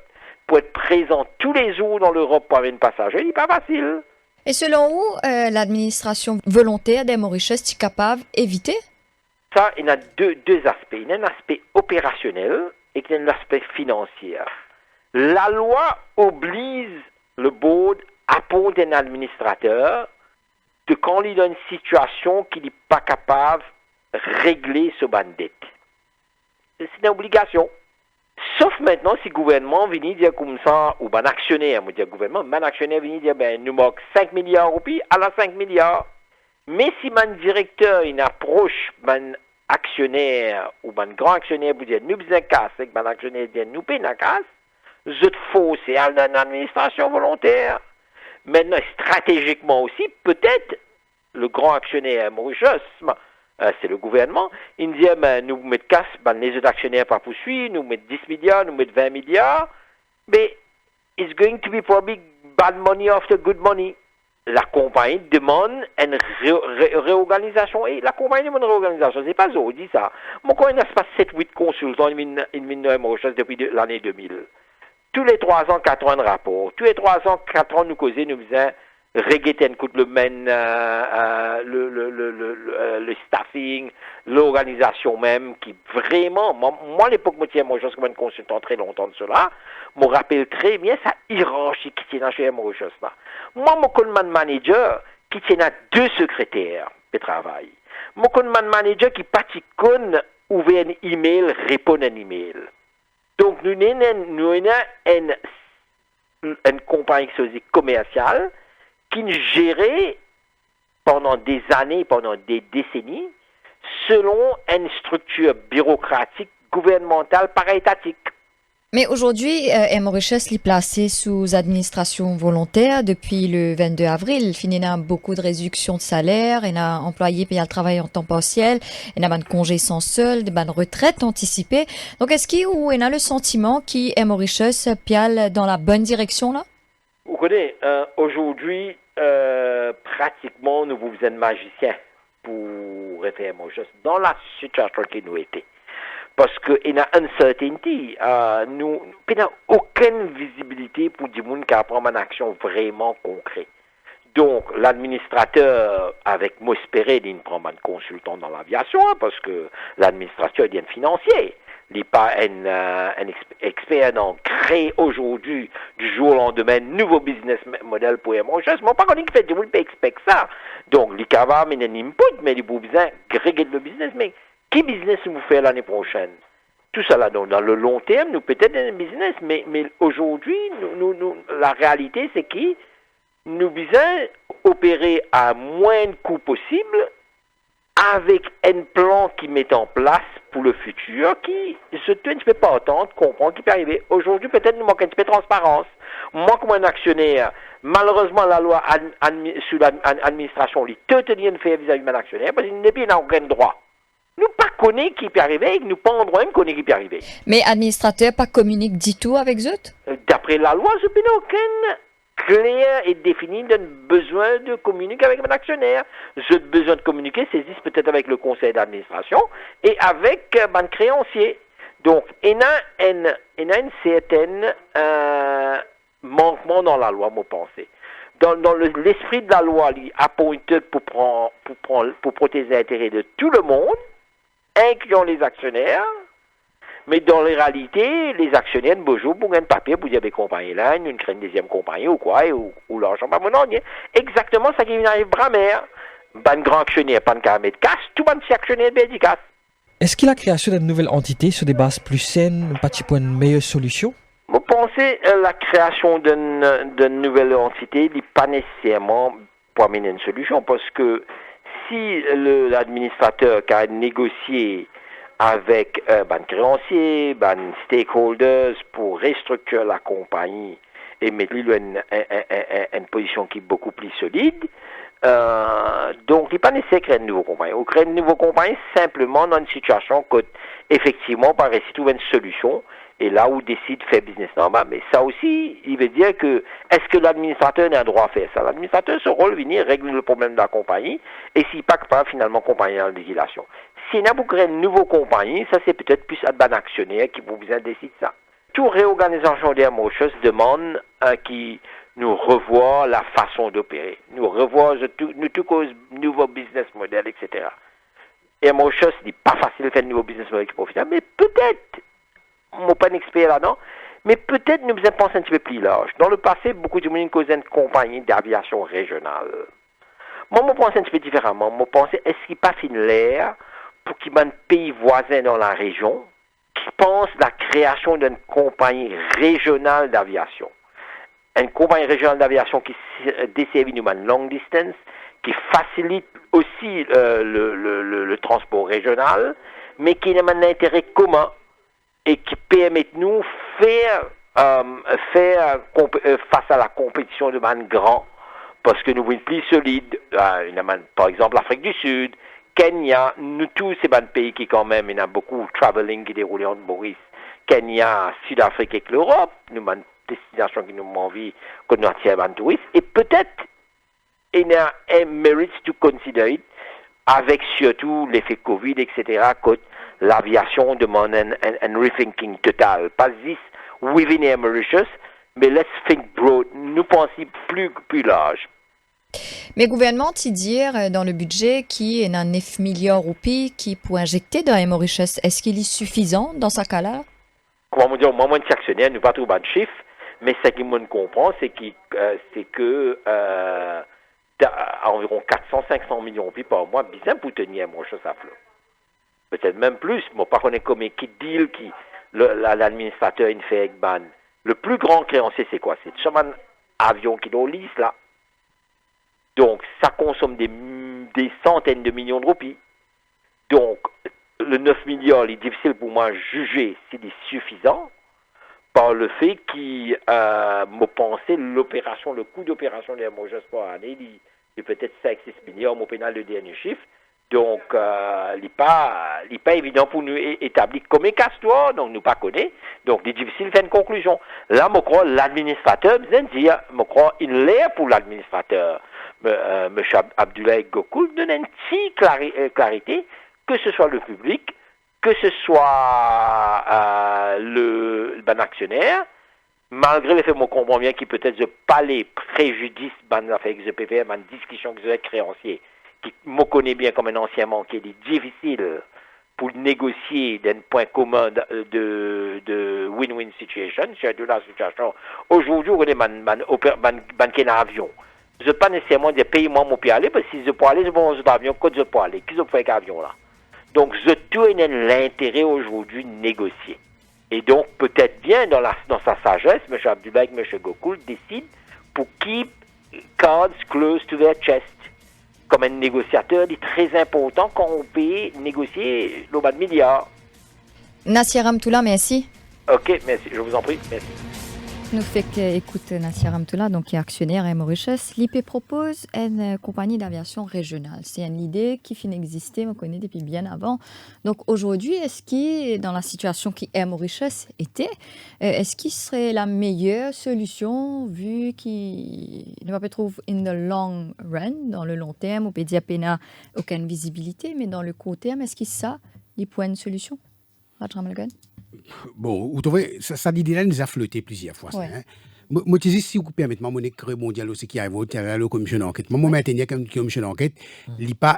pour être présent tous les jours dans l'Europe pour avoir une passager, il n'est pas facile. Et selon vous, l'administration volontaire des Mauritius est capable d'éviter? Ça, il y a deux aspects. Il y a un aspect opérationnel et il y a un aspect financier. La loi oblige le board à prendre un administrateur de quand il est dans une situation qu'il n'est pas capable de régler ce bandit. C'est une obligation. Sauf maintenant si le gouvernement vient dire comme ça, ou un actionnaire, moi dire gouvernement, un actionnaire vient dire, ben, nous manque 5 milliards de roupies, à la 5 milliards. Mais si mon directeur, il approche mon actionnaire, ou mon grand actionnaire, pour dire, nous besoin de casse, et que mon actionnaire dit, nous payons la casse, je te faut, c'est une administration volontaire. Maintenant, stratégiquement aussi, peut-être, le grand actionnaire Mauritius, c'est le gouvernement, il dit, nous mettons casse, les autres actionnaires pas poursuivre, nous mettons 10 milliards, nous mettons 20 milliards, mais it's going to be probably bad money after good money. La compagnie demande une réorganisation, et la compagnie demande une réorganisation, c'est pas ça, on dit ça. Moi, quand il y a 7-8 consultants, il m'a Mauritius depuis l'année 2000. Tous les 3 ans, 4 ans de rapport. Tous les 3 ans, 4 ans, nous causer, nous faisons régler un coup de le staffing, l'organisation même, qui vraiment, moi à l'époque, moi, je suis un consultant très longtemps de cela, me rappelle très bien sa hiérarchie qui tient chez Mauritius là. Moi, mon command manager, qui tient à 2 secrétaires de travail. Mon command manager qui paticone, ouvre un email, répond un email. Donc, nous avons une compagnie commerciale qui nous gérait pendant des années, pendant des décennies, selon une structure bureaucratique, gouvernementale, para-étatique. Mais aujourd'hui, Mauritius est placé sous administration volontaire depuis le 22 avril. Il a beaucoup de réductions de salaire, il a employé payé le travail en temps partiel, il a un congé sans solde, une retraite anticipée. Donc, est-ce qu'il y a le sentiment que Mauritius piale dans la bonne direction là? Vous connaissez, aujourd'hui, pratiquement, nous vous êtes magiciens pour référer Mauritius dans la situation qui nous était. Parce qu'il y a uncertainty. Nous n'avons aucune visibilité pour dire qu'il y a une action vraiment concrète. Donc, l'administrateur, avec moi, espérer, il prend un consultant dans l'aviation, parce que l'administrateur est un financier. Il n'est pas un expert dans créer aujourd'hui, du jour au lendemain, un nouveau business model pour Mauritius. Mais par contre, il fait, je ne peux expect ça. Donc, il va avoir un input, mais il a besoin de régler le business. Mais quel business vous faites l'année prochaine? Tout ça là, dans le long terme, nous peut-être un business, mais aujourd'hui, la réalité, c'est que nous besoin opérer à moins de coûts possible avec un plan qui met en place pour le futur, qui se ne peut pas attendre, comprendre qui peut arriver. Aujourd'hui, peut-être nous manque un petit peu de transparence. Moi, comme un actionnaire, malheureusement, la loi sur l'administration, est totalement faite vis-à-vis de mon actionnaire, parce qu'il n'a aucun droit. Nous pas connaît qui peut arriver, nous pas en droit même connaît qui peut arriver. Mais administrateur pas communique du tout avec eux? D'après la loi, je n'ai aucun clair et défini d'un besoin de communiquer avec mon actionnaire. J'ai besoin de communiquer, saisisse peut-être avec le conseil d'administration et avec mon créancier. Donc, il y a une certaine manquement dans la loi, moi pensée. Dans l'esprit de la loi, il est appointé pour protéger les intérêts de tout le monde, incluant les actionnaires, mais dans la réalité, les actionnaires, bonjour, pour un papier, pour dire, des compagnies là, nous créons une deuxième compagnie ou quoi, ou l'argent, pas mon nom, exactement ça qui arrive Bramère. Un grand actionnaire, pas de carnet de casse, tout le monde actionnaire de du casse. Est-ce que la création d'une nouvelle entité sur des bases plus saines, pas pour une meilleure solution? Vous pensez la création d'une nouvelle entité n'est pas nécessairement pour amener une solution, parce que si l'administrateur qui a négocié avec ban créanciers, ban stakeholders pour restructurer la compagnie et mettre lui une position qui est beaucoup plus solide, donc il n'est pas nécessaire de créer une nouvelle compagnie. On crée une nouvelle compagnie simplement dans une situation que, effectivement, par ici, trouver une solution et là où décide de faire business normal. Mais ça aussi, il veut dire que, est-ce que l'administrateur a un droit à faire ça? L'administrateur, ce rôle, venir régler le problème de la compagnie et s'il pas capable, finalement, compagnie en liquidation. S'il n'a pas créé une nouvelle compagnie, ça c'est peut-être plus un actionnaire qui vous besoin décider ça. Toute réorganisation des Mauritius demande qui nous revoit la façon d'opérer, nous revoit tout cause nouveau business model, etc. Et Mauritius, il n'est pas facile de faire un nouveau business model qui est profitable, mais peut-être, je ne suis pas un expert là-dedans, mais peut-être nous devons penser un petit peu plus large. Dans le passé, beaucoup de monde causaient une compagnie d'aviation régionale. Moi, je pense un petit peu différemment. Je pense, est-ce qu'il passe une l'air pour qu'il y ait un pays voisin dans la région qui pense la création d'une compagnie régionale d'aviation. Une compagnie régionale d'aviation qui desservit nous une long distance, qui facilite aussi le transport régional, mais qui a un intérêt commun et qui permet de nous faire face à la compétition de man grand, parce que nous sommes plus solides, par exemple l'Afrique du Sud, Kenya, nous tous ces pays qui quand même, il y a beaucoup de travelling qui déroule entre Maurice, Kenya, Sud-Afrique et l'Europe, nous avons une destination qui nous envie que nous attirons les touristes, et peut-être il y a un mérite to consider avec surtout l'effet Covid, etc., que l'aviation demande un rethinking total. Pas juste within Air Mauritius, mais let's think broad, nous pensons plus large. Mais le gouvernement, tu dire dans le budget qui est un 9 milliards de roupies qui pour injecter dans Air Mauritius, est-ce qu'il est suffisant dans ce cas-là? Comment on dit, au moment de actionnaire, nous ne pas trouver de chiffre, mais ce qu'il me comprend, c'est que environ 400-500 millions de roupies par mois, bien pour tenir Air Mauritius à flot. Peut-être même plus, mais pas qu'on est comme qui deal qui l'administrateur il fait avec ban. Le plus grand créancier, c'est quoi? C'est seulement un avion qui doit lisse là. Donc, ça consomme des centaines de millions de roupies. Donc, le 9 milliards, il est difficile pour moi de juger s'il est suffisant par le fait qu'il me pensait le coût d'opération de la Mauritius par année, il est peut-être 5-6 milliards, mon pénal le dernier chiffre. Donc, il n'est pas évident pour nous établir comme un casse-toi, donc nous pas connaît. Donc, il est difficile de faire une conclusion. Là, je crois, l'administrateur, je crois, il l'est pour l'administrateur. M. Abdoulaye Gokoul donne une petite clarité, que ce soit le public, que ce soit le bon actionnaire, malgré le fait que je comprends bien qu'il peut-être pas les préjudices avec le PPM, en discussion avec les créanciers, qui me connaît bien comme un ancien banquier, il est difficile pour négocier d'un point commun de win-win situation, c'est-à-dire la situation. Aujourd'hui, on est un avion. Je ne veux pas nécessairement dire paye-moi mon pied aller, parce que si je peux aller, je vais dans un avion, quand je peux aller, qu'est-ce que je fais avec l'avion là? Donc, je tourne l'intérêt aujourd'hui de négocier. Et donc, peut-être bien dans sa sagesse, M. Abdoulaye et M. Gokoul décident pour keep cards close to their chest. Comme un négociateur, il est très important quand on peut négocier le bas de milliards. Nassir Amtoula, merci. Ok, merci, je vous en prie, merci. Nous fait écoute Nassir Amtoula, donc qui est actionnaire à Mauritius. L'IP propose une compagnie d'aviation régionale. C'est une idée qui finit d'exister, on connaît depuis bien avant. Donc aujourd'hui, est-ce qu'il, dans la situation qui Air Mauritius était, est-ce qu'il serait la meilleure solution vu qu'il ne va trouver in the long run, dans le long terme, on peut dire qu'il n'a aucune visibilité, mais dans le court terme, est-ce qu'il ça, il pourrait une solution? Raj Ramalgan? Bon, vous trouvez, ça dit déjà, nous a flotté plusieurs fois. Ouais. Ça, hein. Moi, je dis, si vous permettez, moi, je suis mondial aussi qui arrive, qui arrive à la commission d'enquête. Moi, je maintenir comme commission d'enquête, il n'y a pas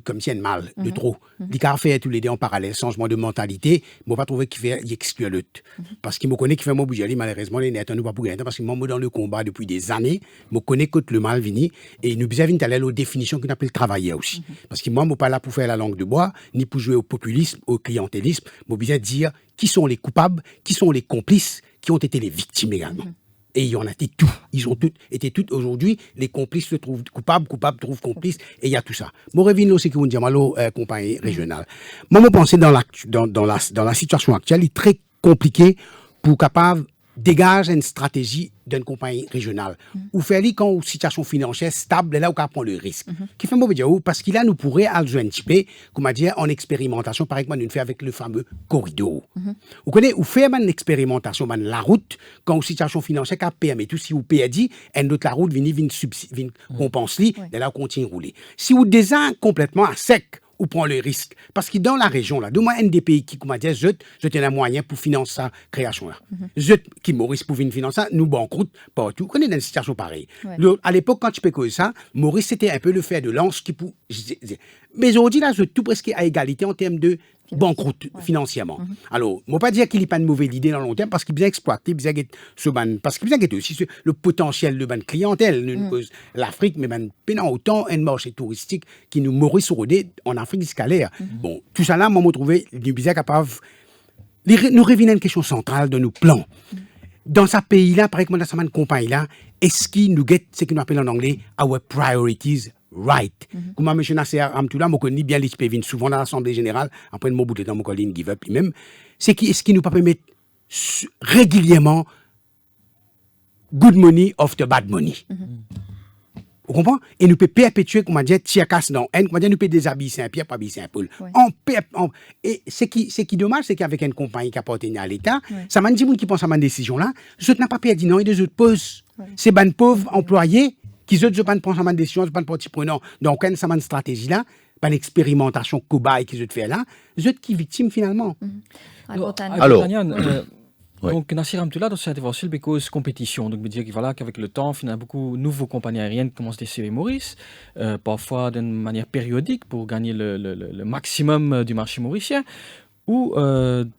comme si un mal de trop. Il y a fait tous les deux en parallèle, changement de mentalité. Je ne pas trouver qu'il fait exclure l'autre. Parce qu'il me connaît qui fait mon budget, malheureusement, il n'est pas pour rien. Parce que moi, dans le combat depuis des années, je connais que le mal vini. Et nous besoin d'aller aux définitions qu'on appelle travailler aussi. Parce que moi, je ne suis pas là pour faire la langue de bois, ni pour jouer au populisme, au clientélisme. Je besoin de dire qui sont les coupables, qui sont les complices, qui ont été les victimes également. Et il y en a été tout. Ils ont été toutes. Aujourd'hui, les complices se trouvent coupables trouvent complices. Et il y a tout ça. Moi, revient aussi que vous dites, compagnie régionale. Moi, je pense dans la situation actuelle, il est très compliqué pour capable dégager une stratégie d'une compagnie régionale. Ou faire quand une situation financière stable, là où on prend le risque. Qui fait mauvais dire parce qu'il a nous pourrait aller un petit peu, comme dire, en expérimentation, par exemple, nous fait avec le fameux corridor. Vous connaissez, ou faire une expérimentation, la route, quand une situation financière qui permet tout, si vous perdez, une autre la route vient compenser, et là, on continue à rouler. Si vous déjà complètement à sec, ou prend le risque. Parce que dans la région, là, de moi, un des pays qui, comment dire, je un moyen pour financer sa création, là. Qui Maurice pour financer ça, nous banqueroute partout. On connaît une situation pareille. À l'époque, quand tu peux causer ça, Maurice, c'était un peu le fer de lance qui pour. Mais aujourd'hui, là, je tout presque à égalité en termes de banqueroute financièrement. Alors, je ne vais pas dire qu'il n'est pas une mauvaise idée dans le long terme parce qu'il bien exploité, parce qu'il bien aussi le potentiel de clientèle. L'Afrique, mais pendant autant un marché touristique qui nous Maurice rodé en Afrique scalaire. Bon, tout ça là, moi, je trouvé bizarre capable. Nous revenons à une question centrale de nos plans. Dans ce pays-là, par exemple, dans cette compagnie-là, est-ce qu'il nous get ce qu'on appelle en anglais our priorities right? Comme M. Nasser Amtoula, je connais bien l'ISPVIN, souvent dans l'Assemblée Générale, après un bout de temps, je connais une give up lui-même. C'est est-ce qu'il nous peut permettre régulièrement good money after bad money? Vous comprenez? Et nous peut perpétuer, comment dire, tiakas dans haine, comment dire, nous peut déshabiller Saint-Pierre, pas habiller Saint-Paul. Et ce qui est dommage, c'est qu'avec une compagnie qui appartient à l'État, ça m'a dit, qui pense à ma décision là, je n'ai pas perdu non, et des autres posent. C'est ban pauvres employés qui ne prennent pas ma décision, je ne partie prenant. Donc, ça m'a une stratégie là, pas une expérimentation cobaye qui se fait là, je qui victime finalement. Alors, donc, Nassir Amtoula, dans cette intervention, il cause compétition. Donc, je veux dire voilà, qu'avec le temps, finalement, beaucoup de nouvelles compagnies aériennes commencent à essayer Maurice, parfois d'une manière périodique pour gagner le maximum du marché mauricien. Ou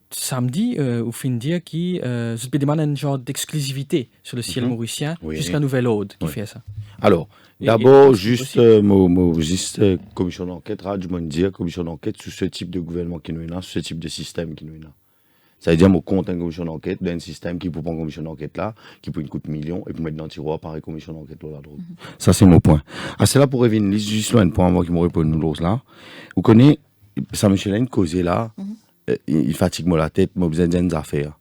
samedi, au fin de dire qui se demande un genre d'exclusivité sur le ciel mauricien jusqu'à Nouvelle Aude qui fait ça. Alors, d'abord, juste commission d'enquête, je me dire commission d'enquête sur ce type de gouvernement qui nous est là, sur ce type de système qui nous est là. Ça veut dire que je compte une commission d'enquête d'un système qui peut prendre une commission d'enquête là, qui peut coûter millions et pour mettre dans le tiroir par une commission d'enquête là. Ça, c'est mon point. C'est là pour revenir, juste un point avant qu'il me réponde nous là. Vous connaissez, ça me fait une cause là, il fatigue moi la tête, moi besoin d'une affaire.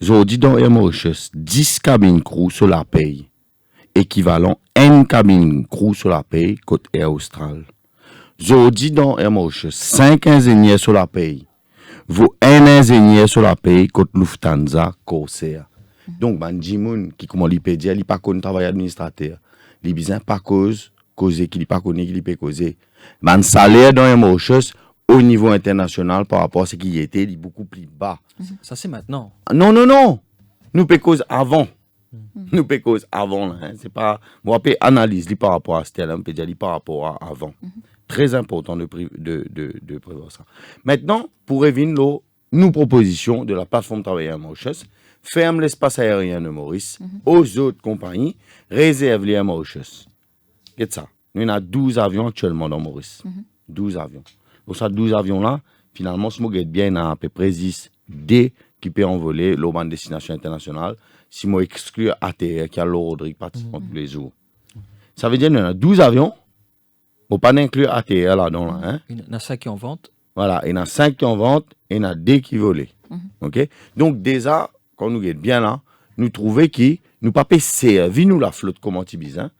J'ai dit dans Air Mauritius, 10 cabines crew sur la paye, équivalent 1 cabine crew sur la paye côté Air Austral. J'ai dit dans Air Mauritius, 5 ingénieurs sur la paye. Vous un ingénieur sur la paye côté Lufthansa, Corsair. Donc, Bandimoun, qui comment il peut dire, il pas connu travail administrateur. Il besoin pas causer qu'il pas connu qu'il peut causer. Man salaire dans Air Mauritius au niveau international par rapport à ce qui était, il est beaucoup plus bas. Ça c'est maintenant. Non. Nous peut cause avant. Nous peut cause avant là, hein. C'est pas moi peut analyse par rapport à Stella, on peut dire par rapport à avant. Très important de prévoir ça. Maintenant, pour revenir nous propositions de la plateforme travailleur Mauritius, ferme l'espace aérien de Maurice aux autres compagnies, réserve les à Mauritius. Qu'est-ce ça? Nous avons 12 avions actuellement dans Maurice. 12 avions. Pour ça, 12 avions-là, finalement, si on regarde bien, il y a à peu près 10 D qui peut envoler l'eau en destination internationale. Si on exclut ATR, qui a l'Eurodric participant tous les jours. Ça veut dire qu'il y a 12 avions. Faut pas inclure ATR là-dedans. Là, hein? Il y en a 5 qui en vente. Voilà, il y en a 5 qui en vente et il y en a 2 qui volent. Okay? Donc déjà, quand nous sommes bien là, nous trouvons que nous pas servir nous la flotte comme Antibizin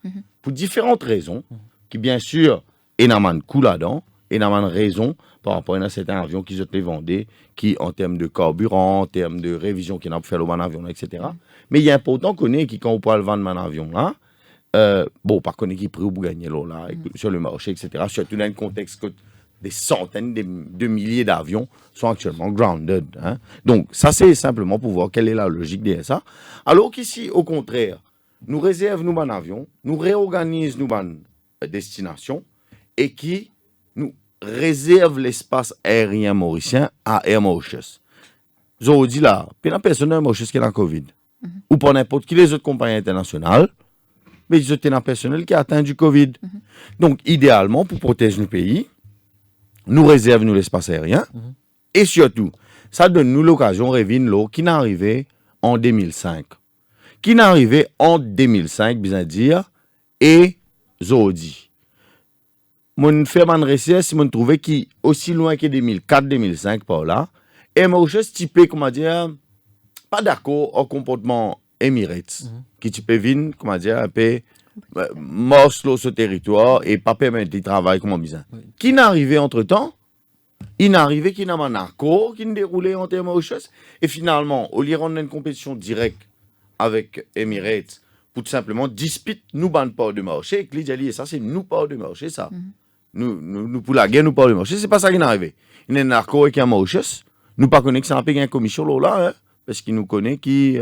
pour différentes raisons, qui bien sûr, il y a un coup là-dedans, et il y a une raison par rapport à certains avions qui se les vendaient, qui en termes de carburant, en termes de révision qui n'a pas fait le bon avion, etc. Mais il est important qu'on ait qui, quand on peut vendre un avion là, par contre, qui prix pour gagner là, sur le marché, etc. Surtout dans un contexte que des centaines de milliers d'avions sont actuellement grounded. Hein. Donc, ça, c'est simplement pour voir quelle est la logique derrière ça. Alors qu'ici, au contraire, nous réservons nos avions, nous réorganisons nos destinations et qui nous réserve l'espace aérien mauricien à Air Mauritius. Je dis là, puis la personne Air Mauritius qui a la COVID, ou pour n'importe qui les autres compagnies internationales, mais ils ont un personnel qui a atteint du Covid. Donc, idéalement, pour protéger le pays, nous réservons l'espace aérien. Et surtout, ça donne nous l'occasion de revenir l'eau qui n'est arrivé en 2005. qui n'est arrivé en 2005, bien dire, et Zodi. Mon fait mon recherche, mon trouvé qui aussi loin que 2004-2005 par là, et Mauritius typé, comment dire, pas d'accord au comportement Emirates, qui type vin, comment dire, un peu morceau ce territoire et pas permettre de travailler comme bizarre. Qui n'est arrivé entre temps? Il n'est arrivé qu'il n'a pas un accord qui ne déroulait en termes Mauritius, et finalement, au lieu de une compétition directe avec Emirates, pour tout simplement dispute nous ban pas de marché, et que l'Italie, et ça c'est nous pas de marché, ça. Nous pour la guerre, nous pas de marché, c'est pas ça qui est arrivé. Il y a un accord avec un Mauritius, nous pas connaît que ça a payé un commission là, hein, parce qu'il nous connaît qui,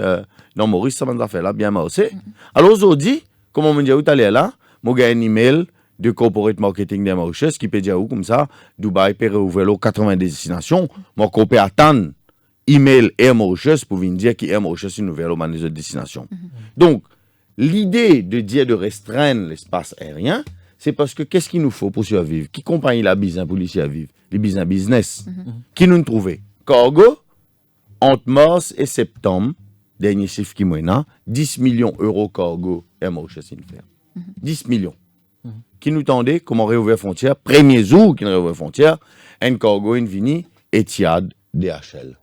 dans Maurice, ça m'a fait là, bien marché. Alors aujourd'hui, comme on me dit où t'allais là, moi j'ai un email de corporate marketing de Mauritius qui peut dire où comme ça, Dubaï peut rouvrir 80 destinations, moi qu'on peut attendre email Air Mauritius pour venir dire qu'Air Mauritius est une nouvelle aux autres destinations. Donc, l'idée de dire de restreindre l'espace aérien, c'est parce que qu'est-ce qu'il nous faut pour survivre? Qui compagnie la business pour survivre? Les business. Qui nous trouver? Cargo, entre mars et septembre, dernier chiffre qui m'a 10 millions d'euros cargo Air Mauritius in faire. 10 millions. Qui nous tendait, comment réouvrir frontières, premier jour qui réouvrir frontières, un cargo in vini, Etihad, DHL.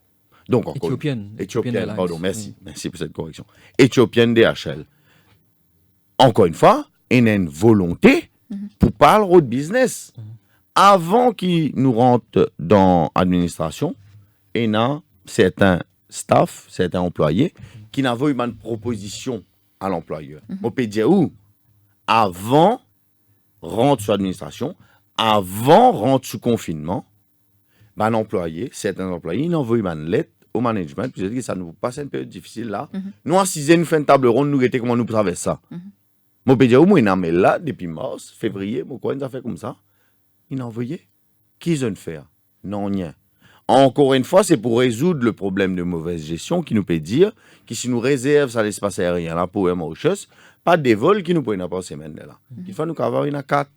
Donc, encore. Éthiopienne, pardon, merci pour cette correction. Éthiopienne, DHL. Encore une fois, il y a une volonté pour parler de business. Avant qu'ils nous rentrent dans l'administration, il y a certains staff, certains employés qui n'avaient eu une proposition à l'employeur. On peut dire où? Avant rentre sur l'administration, avant rentre sous confinement, ben employé, certains employés, ils envoient une lettre au management, puis ils disent que ça nous passe une période difficile là. Nous, en 6 nous faisons une table ronde, nous regardons comment nous traversons ça. Moi, je peux dire, moi, il mais là, depuis mars, février, pourquoi ils ont fait comme ça? Ils ont envoyé. Qui ils ont fait? Non, rien. Encore une fois, c'est pour résoudre le problème de mauvaise gestion qui nous peut dire que si nous réserve ça l'espace aérien là pour Air Mauritius, pas des vols qui nous prennent par semaine là. Qu'il faut nous avoir une à 4,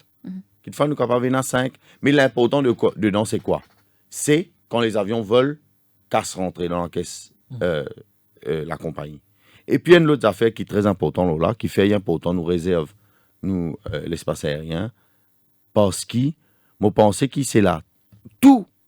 qu'il faut nous avoir une à 5. Mais l'important dedans, c'est quoi? C'est quand les avions volent, casse rentrer dans la caisse la compagnie. Et puis, il y a une autre affaire qui est très importante là, qui fait important, nous réserve nous l'espace aérien, parce que, moi, pensez que c'est là.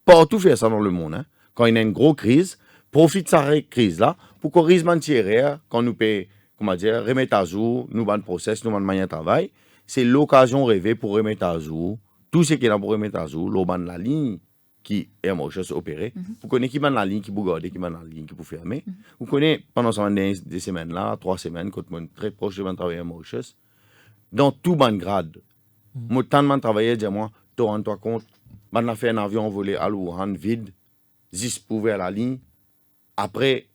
Partout faire ça dans le monde. Hein. Quand il y a une grosse crise, profite de cette crise-là pour qu'on risque de tirer, quand nous peut, comment dire, remettre à jour, nous ban process, nous ban manière de travail. C'est l'occasion rêvée pour remettre à jour tout ce qui est là pour remettre à jour, l'on la ligne qui est Mauritius opéré. Vous connaissez qui ban la ligne qui peut garder, qui ban la ligne qui peut fermer. Vous connaissez pendant des semaines là, 3 semaines, quand on est très proche de travailler à Mauritius, dans tout ban grade. Moi, tant de travailler, dis-moi, tu rends-toi compte. On a fait un avion volé à Wuhan vide, 10 pour vers la ligne. Après,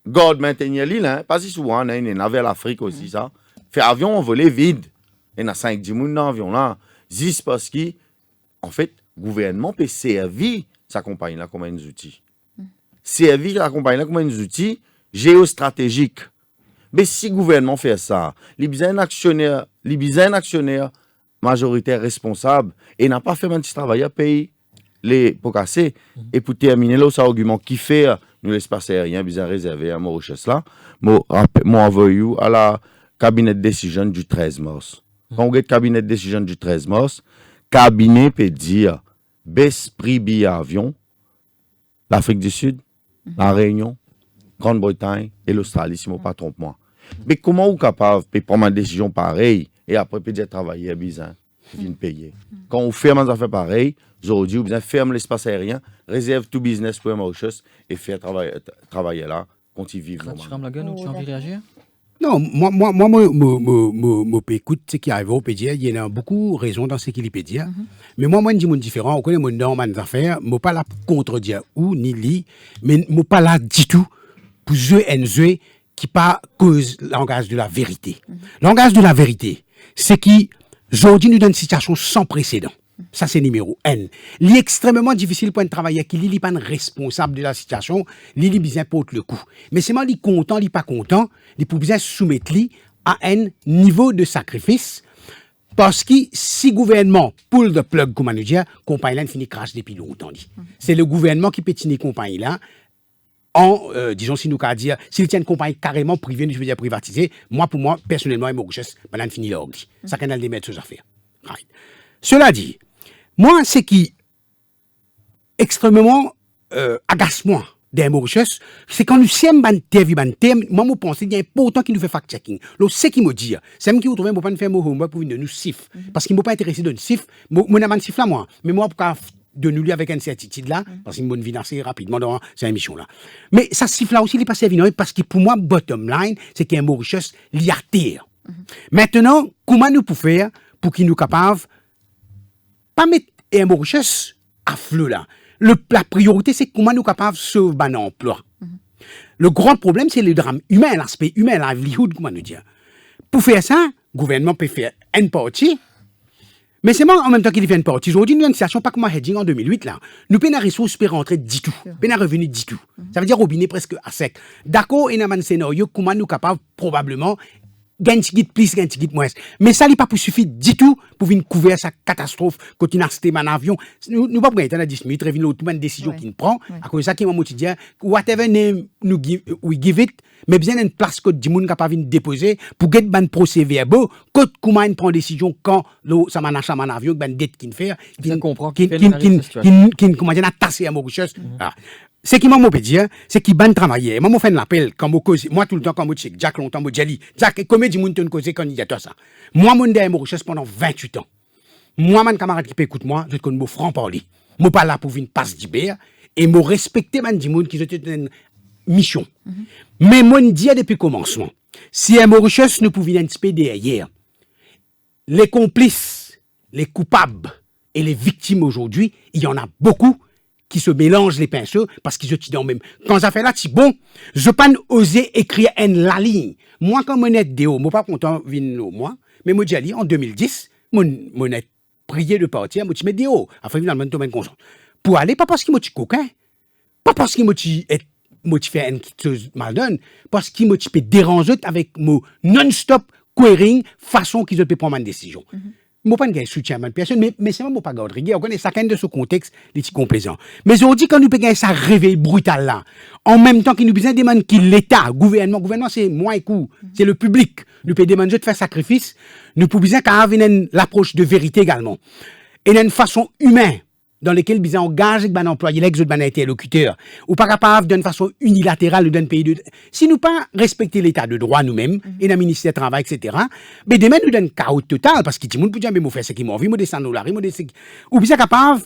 God maintenir l'île, hein, pas si souvent, hein, il y en avait l'Afrique aussi, ça. Fait avion volé vide. Il y a 5-10 personnes dans l'avion là. 10 parce que, en fait, le gouvernement peut servir sa compagnie là comme un outil. Servir la compagnie là comme un outil géostratégique. Mais si le gouvernement fait ça, il y a un actionnaire majoritaire responsable et n'a pas fait un petit travail à payer les pots cassés. Et pour terminer là, cet argument qui fait nous l'espace aérien bien réservé à Mauritius là, moi envoyé à la cabinet de décision du 13 mars. Quand on regarde cabinet de décision du 13 mars, cabinet peut dire baisse prix billet avion, l'Afrique du Sud, la Réunion, Grande-Bretagne et l'Australie, si je ne me trompe moi. Mais comment vous êtes capable de prendre une décision pareille et après peut dire travailler à bizarre, vient payer. Quand on ferme des affaires pareilles, aujourd'hui, vous ferme l'espace aérien, réserve tout business pour Mauritius et faire travailler là, continuer vivre normalement. Tu as envie de réagir? Non, moi, écoute ce qui arrive au dire, il y a beaucoup de raisons dans ce qu'il peut dire. Mais moi, je dis mon différent, on connaît mon dans mes affaires, je ne suis pas là pour contredire ou ni li, mais je ne suis pas là du tout pour jouer un jeu qui pas cause langage de la vérité. Langage de la vérité, c'est qui, aujourd'hui, nous donne une situation sans précédent. Ça, c'est numéro 1. Il est extrêmement difficile pour un travailleur qui n'est pas responsable de la situation, il besoin porte le coup. Mais c'est moi, il est content, il n'est pas content, il peut bien soumettre à un niveau de sacrifice, parce que si le gouvernement pull the plug, comme on dit, la compagnie là finit crash depuis longtemps. C'est le gouvernement qui pétine la compagnie là, disons, si nous qu'à dire, s'ils tiennent une compagnie carrément privée, je veux dire privatisée, pour moi, personnellement, Mauritius, on fini l'orgue. Ça qu'on a des mettre choses à faire. Right. Cela dit, moi, ce qui extrêmement agace-moi des Mauritius, c'est quand nous sommes dans thème, moi, je pense qu'il y a important qui nous fait fact-checking. Donc, ce qui me dit, c'est même qui vous trouvez, je ne peux pas faire mon homework pour venir nous siffler. Parce qu'il ne m'a pas intéressé de nous siffler. Moi, je ne siffle moi. Mais moi, pour de nous lire avec une certitude là, parce qu'il m'a vie assez rapidement dans cette émission là. Mais ça siffle là aussi, il est passé évident, parce que pour moi, bottom line, c'est qu'il y a un Mauritius liarté. Maintenant, comment nous pouvons faire pour qu'il nous capable pas mettre un Mauritius à flot là? La priorité, c'est comment nous capables de sauver un emploi. Le grand problème, c'est le drame humain, l'aspect humain, la livelihood, comment nous dire. Pour faire ça, le gouvernement peut faire une partie, mais c'est moi en même temps qu'il fait une partie. Aujourd'hui, nous avons une situation, pas comme Hedging en 2008, là. Nous avons une ressource pour rentrer du tout. Nous avons un revenu du tout. Ça veut dire robinet presque à sec. D'accord, il y a un scénario, comment nous capables, probablement, gagner plus, gagner moins. Mais ça n'est pas pour suffire du tout pour venir couvrir sa catastrophe quand il a acheté un avion. Nous ne pouvons pas prendre 10 minutes, revenir l'autre une décision qu'il prend. À cause de ça, qui m'a motivé, whatever name we give it, mais bien une place que du monde capable de déposer pour get ban procès verbal, quand comment il prend décision quand ça m'a acheté un avion, ben dette qu'il fait, qui comment dire, a tassé à Mauritius. Ce qui m'a dire, c'est qu'il ban travailler. Moi, fait un appel quand moi tout le temps quand je check Jack longtemps je dis Jack combien de monde cause candidature ça. Moi mon derrière Mauritius pendant 28 ans. Moi mon camarade qui peut écoute moi, je connais mon franc parler. Moi pas là pour venir passe d'hiver et me respecter man di monde qui était une mission. Mais moi dit depuis commencement, si un Mauritius ne pouvait un petit peu derrière les complices, les coupables et les victimes aujourd'hui, il y en a beaucoup qui se mélangent les pinceaux parce qu'ils se tirent dans même. Quand ça fait là, c'est bon, je peux pas oser écrire la ligne. Moi, quand mon est déo, moi pas content vino moi, mais moi j'ai dit en 2010, mon est prié de partir, moi tu mets déo, après finalement tu mets conscience. Pour aller pas parce qu'il m'a dit coquin, pas parce qu'il m'a dit fait une petite chose mal donne, parce qu'il m'a dit déranger avec mon non-stop querying façon qu'ils peut prendre une décision. Moi pas de soutien à personne mais c'est moi pas garde rigueur on connaît chacun de ce contexte les petits complaisants mais on dit quand nous payons ça réveil brutal là en même temps qu'il nous besoin demander que l'état gouvernement c'est moi et coup c'est le public nous peut demander de faire sacrifice nous pouvons besoin qu'à avoir l'approche de vérité également et une façon humaine dans lesquels ils engagent un employé l'exode un interlocuteur ou pas capable d'une façon unilatérale d'un pays de si nous pas respecter l'état de droit nous-mêmes et le ministère du travail etc. mais demain nous donne chaos total parce que tout le monde peut dire mais moi faire ce qui m'envie moi descendre $, moi ou bien capable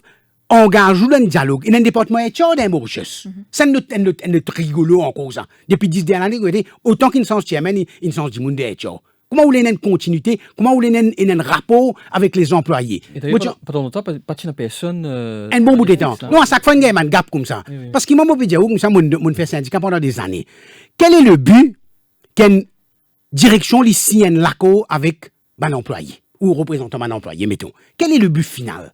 engager dans un dialogue et un département HR d'un Mauritius ça ne rigolo en cause depuis 10 dernières années autant qu'il ne sens chairman il sens du monde de HR. Comment vous voulez une continuité? Comment vous voulez un rapport avec les employés? Et d'ailleurs, pendant longtemps, pas de personne. Un bon bout de temps. Non, à chaque fois, il y a un gap comme ça. Oui. Parce que moi, je veux dire, comme ça, mon fait syndicat pendant des années. Quel est le but qu'une direction ici un l'accord avec un employé ou représentant un employé, mettons? Quel est le but final?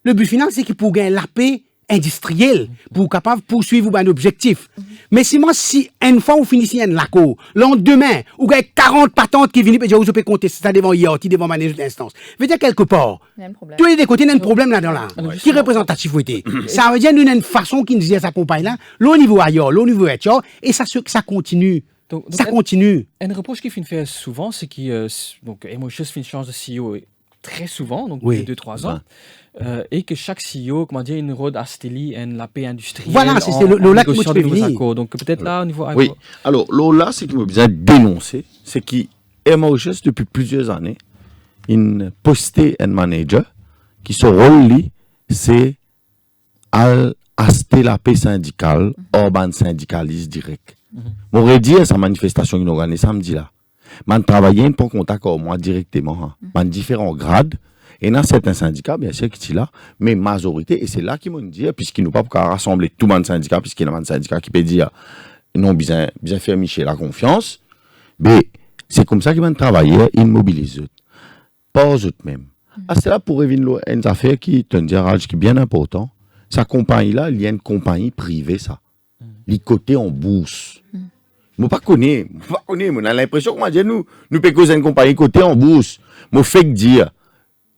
Le but final, c'est qu'il pour gagner la paix industrielle pour capable poursuivre un objectif. Mais si moi, si une fois vous finissez un l'accord, le lendemain, vous avez 40 patentes qui viennent et vous pouvez compter ça devant IOT, devant manager d'instance. Veut dire quelque part, tous les deux côtés, il y a un problème là-dedans là. Qui représentativité? Ça veut dire qu'il y a une façon qui nous dit à sa compagne là, au niveau ailleurs, au niveau HR, et ça continue. Donc ça continue. Un reproche qui finit faire souvent, c'est que Mauritius finit change de CEO très souvent, donc tous les 2-3 ans. Et que chaque CEO, comment dire, une road à Steli et la paix industrielle. Voilà, c'est le là que tu peux venir. Donc peut-être là, au niveau. Oui, alors là, ce qui me besoin dénoncer, c'est qu'il Mauritius, depuis plusieurs années, il posté un manager qui son rôle, c'est à acheter la paix syndicale, urban syndicaliste direct. M'aurait dit à sa manifestation qu'il organisé samedi là, man travaillé pour contact avec moi directement, man différents grades. Et dans certains syndicats, bien sûr, qui sont là, mais majorité, et c'est là qu'ils m'ont dit, puisqu'ils n'ont pas pour rassembler tout le monde syndicat, puisqu'il y a un syndicat qui peut dire, non, bien faire Michel la confiance, mais c'est comme ça qu'ils vont travailler, ils mobilisent eux. Pas eux-mêmes. C'est là pour revenir à une affaire qui est un dirage qui est bien important. Sa compagnie-là, il y a une compagnie privée, ça. Les côtés en bourse. Je ne connais pas, on a l'impression que nous pouvons causer une compagnie côté en bourse. Je fais dire,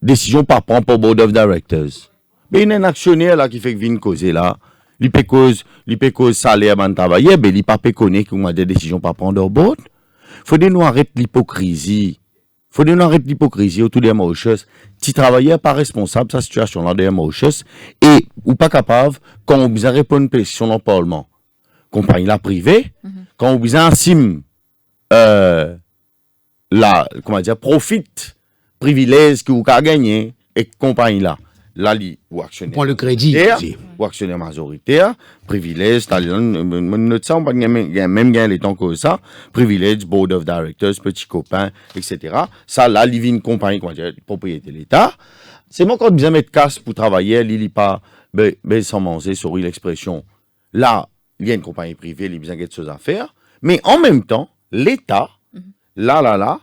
décision par prendre pour board of directors. Mais il y a un actionnaire là qui fait que vient causer là. li peut cause salaire man travailleur, ben li pas peut connaître comment des décisions pas prendre au bord. Faut de nous arrêter l'hypocrisie. Autour des Mauritius. Si travailleur pas responsable de sa situation là des Mauritius et ou pas capable quand on besoin répondre une question dans le Parlement. Compagnie la privée, quand on besoin sim profit privilège que vous avez gagné et compagnie là li ou actionnaire Prends le crédit ou actionnaire majoritaire privilège même gain les temps que ça privilège board of directors petit copain etc. Ça là li vient compagnie propriété de l'État c'est moi quand besoin mettre casse pour travailler li pas sans manger sur l'expression là il y a une compagnie privée il besoin quelque chose à faire mais en même temps l'État là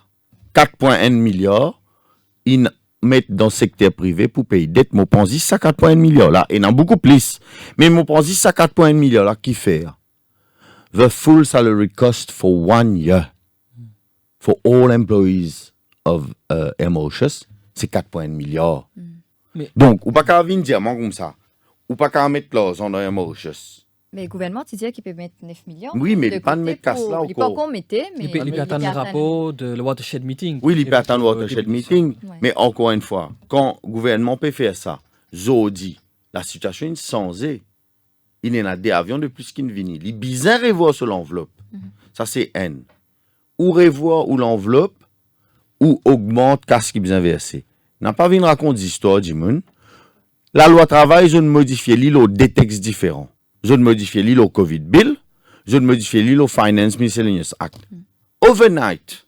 4,1 milliards ils mettent dans le secteur privé pour payer dette. Mon pense ça 4,1 milliards là. Et non beaucoup plus. Mais mon pense ça 4,1 milliards là qui fait. The full salary cost for 1 year for all employees of Mauritius, c'est 4,1 milliards. Donc, ou pas qu'à venir dire comme ça. Ou pas qu'à mettre l'argent dans Mauritius. Mais le gouvernement, tu disais qu'il peut mettre 9 millions. Oui, mais il ne peut pas mettre casse là. Il ne peut pas encore mettre, mais... Il peut attendre le rapport de le Watershed Meeting. Oui, il peut attendre le Watershed Meeting. Mais encore une fois, quand le gouvernement peut faire ça, Zodi, la situation est changée. Il y en a des avions de plus qu'il ne vient. Il est bizarre de revoir sur l'enveloppe. Ça, c'est N. Ou revoir ou l'enveloppe, ou augmente casse qui est bien versé. N'a pas vu une raconte d'histoire, Jimoun. La loi travail, je ne modifie l'île aux des textes différents. Je ne modifie l'île au Covid Bill, je ne modifie l'île au Finance Miscellaneous Act. Overnight.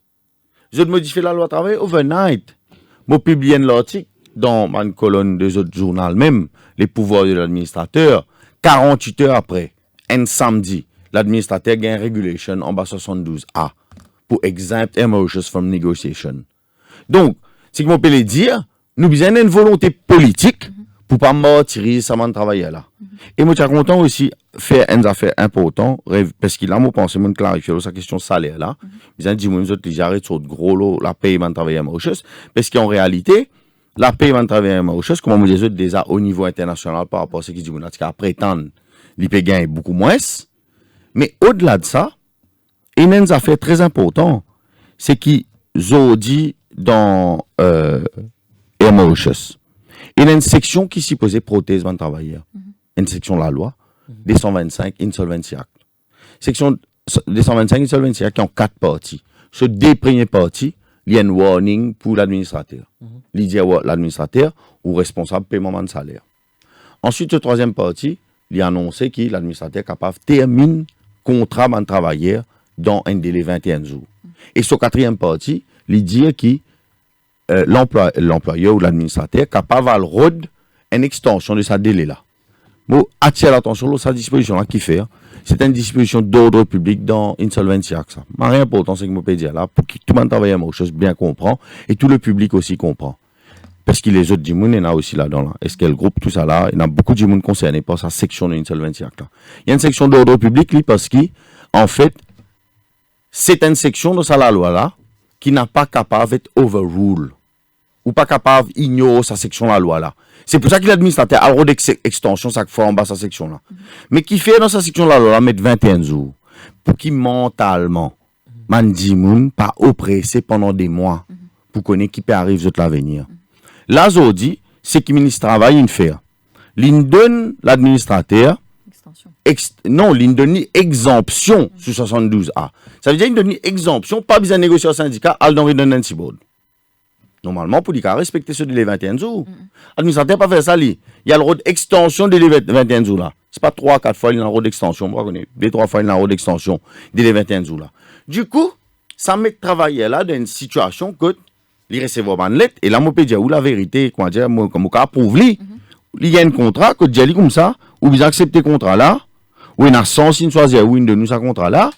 Je ne modifie la loi travail overnight. Je publie un article dans ma colonne des autres journaux même, les pouvoirs de l'administrateur, 48 heures après, un samedi, l'administrateur gagne régulation en bas 72A pour exempt Mauritius from negotiation. Donc, c'est que mon peut le dire, nous avons une volonté politique pour pas martyriser ça man travailler là. Et moi je suis content aussi faire une affaire importante parce qu'il a moi pensé mon clarifier sa question salaire là. Ils ont dit moi nous autres j'arrête sur gros lot la paye man travailler à Mauritius parce qu'en réalité la paye man travailler à Mauritius comme on dit déjà au niveau international par rapport à ce qui dit mon qu'à prétendre les paye gain beaucoup moins mais au-delà de ça il y a une affaire très importante c'est qui dit dans Mauritius. Il y a une section qui s'y posait prothèse man travailleur. Une section de la loi, 225 Insolvency Act. Section 225 Insolvency Act qui ont 4 parties. Ce deux premières parties, il y a un warning pour l'administrateur. Il dit à l'administrateur ou responsable paiement de salaire. Ensuite, ce troisième partie, il a annoncé que l'administrateur est capable de terminer le contrat de travailleur dans un délai de 21 jours. Et ce quatrième partie, il dit que l'employeur ou l'administrateur est capable de rendre une extension de sa délai là. Bon, attire l'attention sur sa disposition là qui fait. C'est une disposition d'ordre public dans Insolvency Act. Ça. Mais rien important, c'est que je peux dire là, pour que tout le monde travaille à ma chose bien comprend et tout le public aussi comprend. Parce que les autres gens, il y en a aussi là-dedans. Là. Est-ce qu'il y a le groupe, tout ça là, il y a beaucoup de gens concernés par sa section de Insolvency Act. Là. Il y a une section d'ordre public là, parce que, en fait, c'est une section de la loi là qui n'a pas capable d'être overrule ou pas capable d'ignorer sa section de la loi là. C'est pour ça que l'administrateur a le droit d'extension chaque fois en bas sa section là. Mais qui fait dans sa section de la loi là mettre 21 jours pour qu'il mentalement mandimoun pas oppressé pendant des mois pour connaître qui peut arriver à l'avenir. Là dit c'est qui ministre travail il fait. Il donne l'administrateur non, il donne exemption sur 72A. Ça veut dire qu'il donne exemption, pas besoin de négocier au syndicat, al dans redundancy board. Normalement, pour qu'il respecter ce délai 21 jours. L'administrateur n'a pas fait ça. Il y a le droit d'extension de délai 21 jours là. Ce n'est pas 3-4 fois il y a le droit d'extension. Moi, je connais 2-3 fois il y a le droit d'extension de délai 21 jours là. Du coup, ça met travailler là dans une situation que il recevra une lettre et là, je peux dire où la vérité, comment dire, comme on approuve lui. Il y a un contrat que dit comme ça, ou vous acceptez le contrat là, ou il y a 100 signes choisir ou une de nous ce contrat là.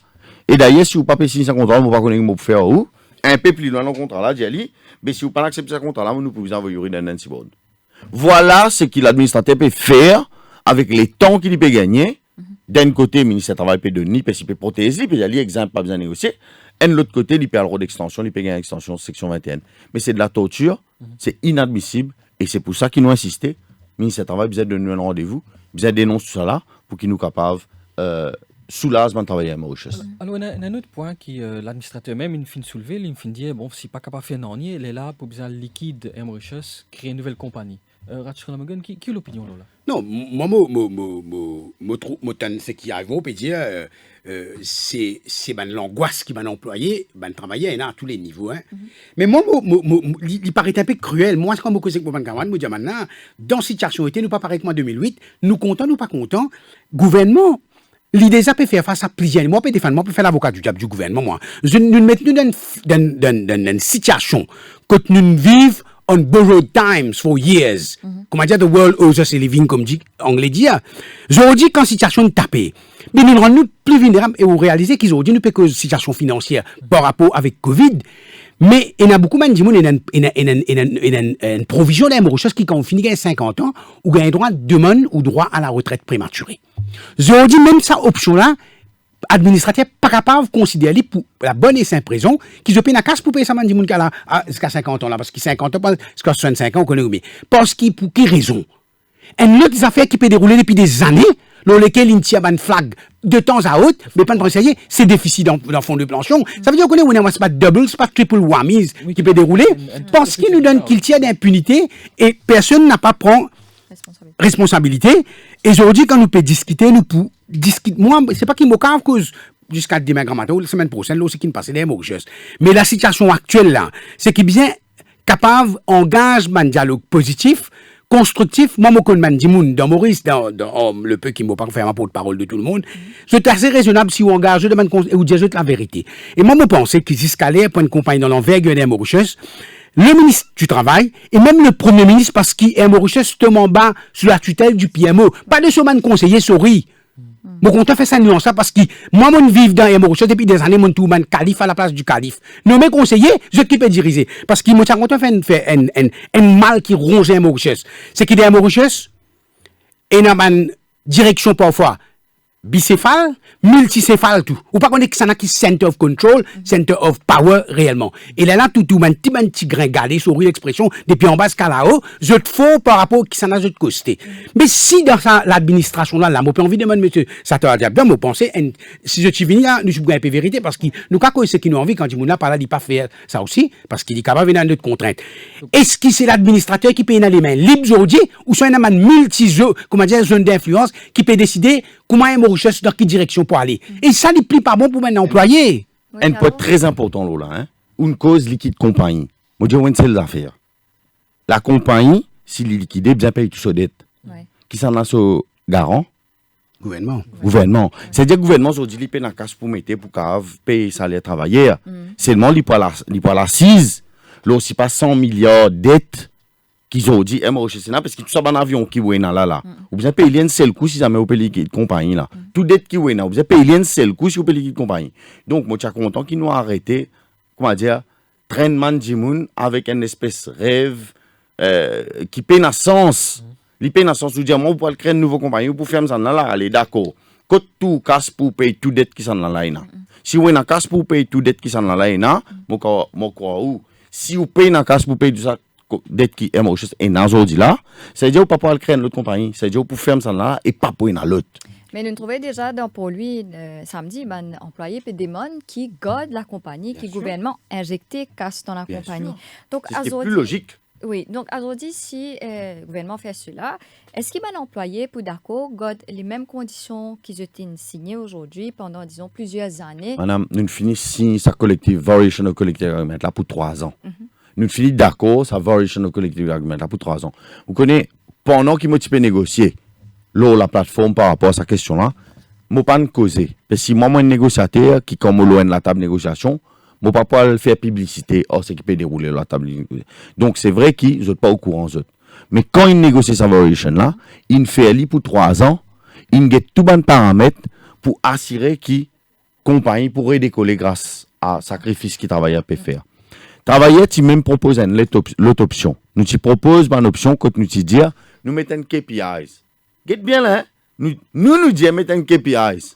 Et d'ailleurs, si vous ne pouvez pas signer ce contrat, vous ne pouvez pas connaître faire où. Un peu plus loin dans le contrat là, dit mais si vous ne pouvez pas accepter ce contrat là, nous pouvons vous envoyer dans un board. Voilà ce que l'administrateur peut faire avec les temps qu'il peut gagner. D'un côté, le ministère du Travail peut donner, il peut protéger, il peut dire, exemple, pas besoin de négocier. Et de l'autre côté, il peut avoir d'extension, il peut gagner une extension section 21. Mais c'est de la torture, c'est inadmissible, et c'est pour ça qu'ils nous insisté. Le ministère du Travail, vous avez donné un rendez-vous, vous avez dénoncé tout ça là, pour qu'ils nous capables soulager le travail à Mauritius. Alors, il y a un autre point qui l'administrateur même, il finit de soulever, il finit de dire, bon, si pas capable de faire non, il est là pour besoin liquide à Mauritius, créer une nouvelle compagnie. Ratchel Magan, qui est l'opinion là? Non, moi, ce qui arrive, on peut dire, c'est l'angoisse qui m'a employé, travailler à tous les niveaux. Hein. Mais moi, il paraît un peu cruel. Moi, quand je cause avec mon camarade, je dis maintenant, dans cette situation, nous pas pareil que moi en 2008, nous comptons, nous pas contents, gouvernement. L'idée, ça peut faire face à plusieurs. Moi, je peux faire l'avocat du diable du gouvernement. Moi. Nous mettons dans une situation que nous vivons on borrowed times for years. Comment dire, the world owes us a living, comme dit anglais dit. Aujourd'hui, quand situation est tapée, mais nous rendons plus vulnérables et vous réalisez qu'aujourd'hui, nous payons une situation financière par rapport avec Covid. Mais il y a beaucoup de gens qui ont une provision d'un Mauritius qui, quand on finit à 50 ans, ou gagne droit de demande ou droit à la retraite prématurée. Aujourd'hui, même cette option-là, administrateur pas capable de considérer pour la bonne et simple raison qu'ils ont payé la casse pour payer ça jusqu'à 50 ans là parce que 50 ans jusqu'à 65 ans on connaît bien parce que pour quelle raison une autre affaire qui peut dérouler depuis des années dans lesquelles il tient une flag de temps à autre mais pas de penser c'est déficit dans le fond de planchon ça veut dire qu'on est c'est pas double c'est pas triple whammies qui peut dérouler parce qu'il nous donne qu'il tient d'impunité et personne n'a pas prend responsabilité et aujourd'hui quand nous peut discuter moi, c'est pas qu'il me cave cause jusqu'à demain grand matin ou la semaine prochaine, là, c'est qu'il me passe des Mauritius. Mais la situation actuelle, là, c'est qu'il est bien capable d'engager un dialogue positif, constructif. Moi, je connais dans Maurice, dans le peu qui m'a pas fait ma porte-parole de tout le monde. C'est assez raisonnable si on engage, je demande ou dire la vérité. Et moi, je pense que jusqu'à l'air pour une compagnie dans l'envergure des Mauritius, le ministre du Travail et même le Premier ministre, parce qu'il est Mauritius, justement, bas sous la tutelle du PMO. Pas de ce man conseiller, sorry. Mon compte fait ça nuance parce que moi, je vis dans les Mauritius depuis des années, mon tout man calife à la place du calife. Nommé conseiller, je qui peux diriger. Parce que mon compte fait un mal qui ronge les Mauritius. C'est qu'il y a des Mauritius, et dans une direction parfois bicéphale, multicéphale tout. Ou pas qu'on est que ça n'a qui center of control, center of power réellement. Et là, tout, petit grain galé, sur l'expression, depuis en bas jusqu'à là-haut, je te faux par rapport à qui ça n'a de costé. Mais si dans l'administration là, moi, j'ai envie de demander, monsieur, ça te dit bien, moi, penser, si je suis venu là, nous sommes un peu vérité, parce que nous, quand c'est qui nous envie, quand il nous pas là, il pas faire ça aussi, parce qu'il est capable de venir à notre contrainte. Est-ce que c'est l'administrateur qui paye dans les mains libres aujourd'hui, ou soit un zone d'influence qui peut décider comment un Mauritius dans quelle direction pour aller. Et ça n'est plus pas bon pour un employé. Un point très important là, hein. Une cause liquide compagnie. Moi je dis une seule affaire. La compagnie, s'il est liquidé, bien paye tout sa dette. Qui s'en a ce garant? Gouvernement. C'est-à-dire que le gouvernement aujourd'hui il paye la casse pour mettre pour payer salaire travailleur. Seulement il pas l'assise. Là aussi pas 100 milliards de dettes. Qu'ils ont dit, Mauritius, parce que tout ça, c'est un avion qui est là. Vous avez payé un seul coup si jamais vous payez liquide compagnie là. Tout dette qui est là, vous avez payé un seul coup si vous payez liquide compagnie. Donc, moi, je suis content qu'ils nous arrêté, comment dire, traînement de moun avec une espèce de rêve qui paye un sens. Il paye un sens, vous dire, moi, vous pouvez créer une nouvelle compagnie, vous pouvez faire ça là, allez, d'accord. Quand tout casse pour payer tout dette qui sont là, si vous avez une casse pour payer tout dette qui sont là, moi, crois où, si vous payez une casse pour payer tout ça, dette qui est Mauritius et dans aujourd'hui là, c'est-à-dire vous pas pouvoir créer une autre compagnie, c'est-à-dire vous pouvez faire ça là et pas pour une l'autre. Mais nous trouvons déjà pour lui samedi, un employé peut demander qui garde la compagnie, bien qui sûr. Gouvernement injecté casse dans la bien compagnie. Sûr. Donc c'est plus logique. Oui, donc aujourd'hui, si le gouvernement fait cela, est-ce qu'il va employé pour d'accord garde les mêmes conditions qu'ils ont signées aujourd'hui pendant, disons, plusieurs années? Madame, nous finissons sa collective, variation of collective agreement là pour 3 ans. Nous finissons d'accord, sa variation of collective agreement là pour 3 ans. Vous connaissez, pendant qu'il m'a négocier la plateforme par rapport à cette question-là, je ne pas causer. Parce que moi, un négociateur qui, comme loin de la table de négociation, je ne peux pas faire publicité ce qui peut dérouler la table de négociation. Donc, c'est vrai qu'ils sont pas au courant. Mais quand ils négocient sa variation-là, ils fait elle pour 3 ans, ils get tout bon paramètres pour assurer que la compagnie pourrait décoller grâce à sacrifice qu'ils travaillent à faire. Travailleur, tu même propose l'autre option. Nous te propose une option que nous te dire, nous mettons KPIs. Get bien là, hein? Nous disons mettre un KPIs.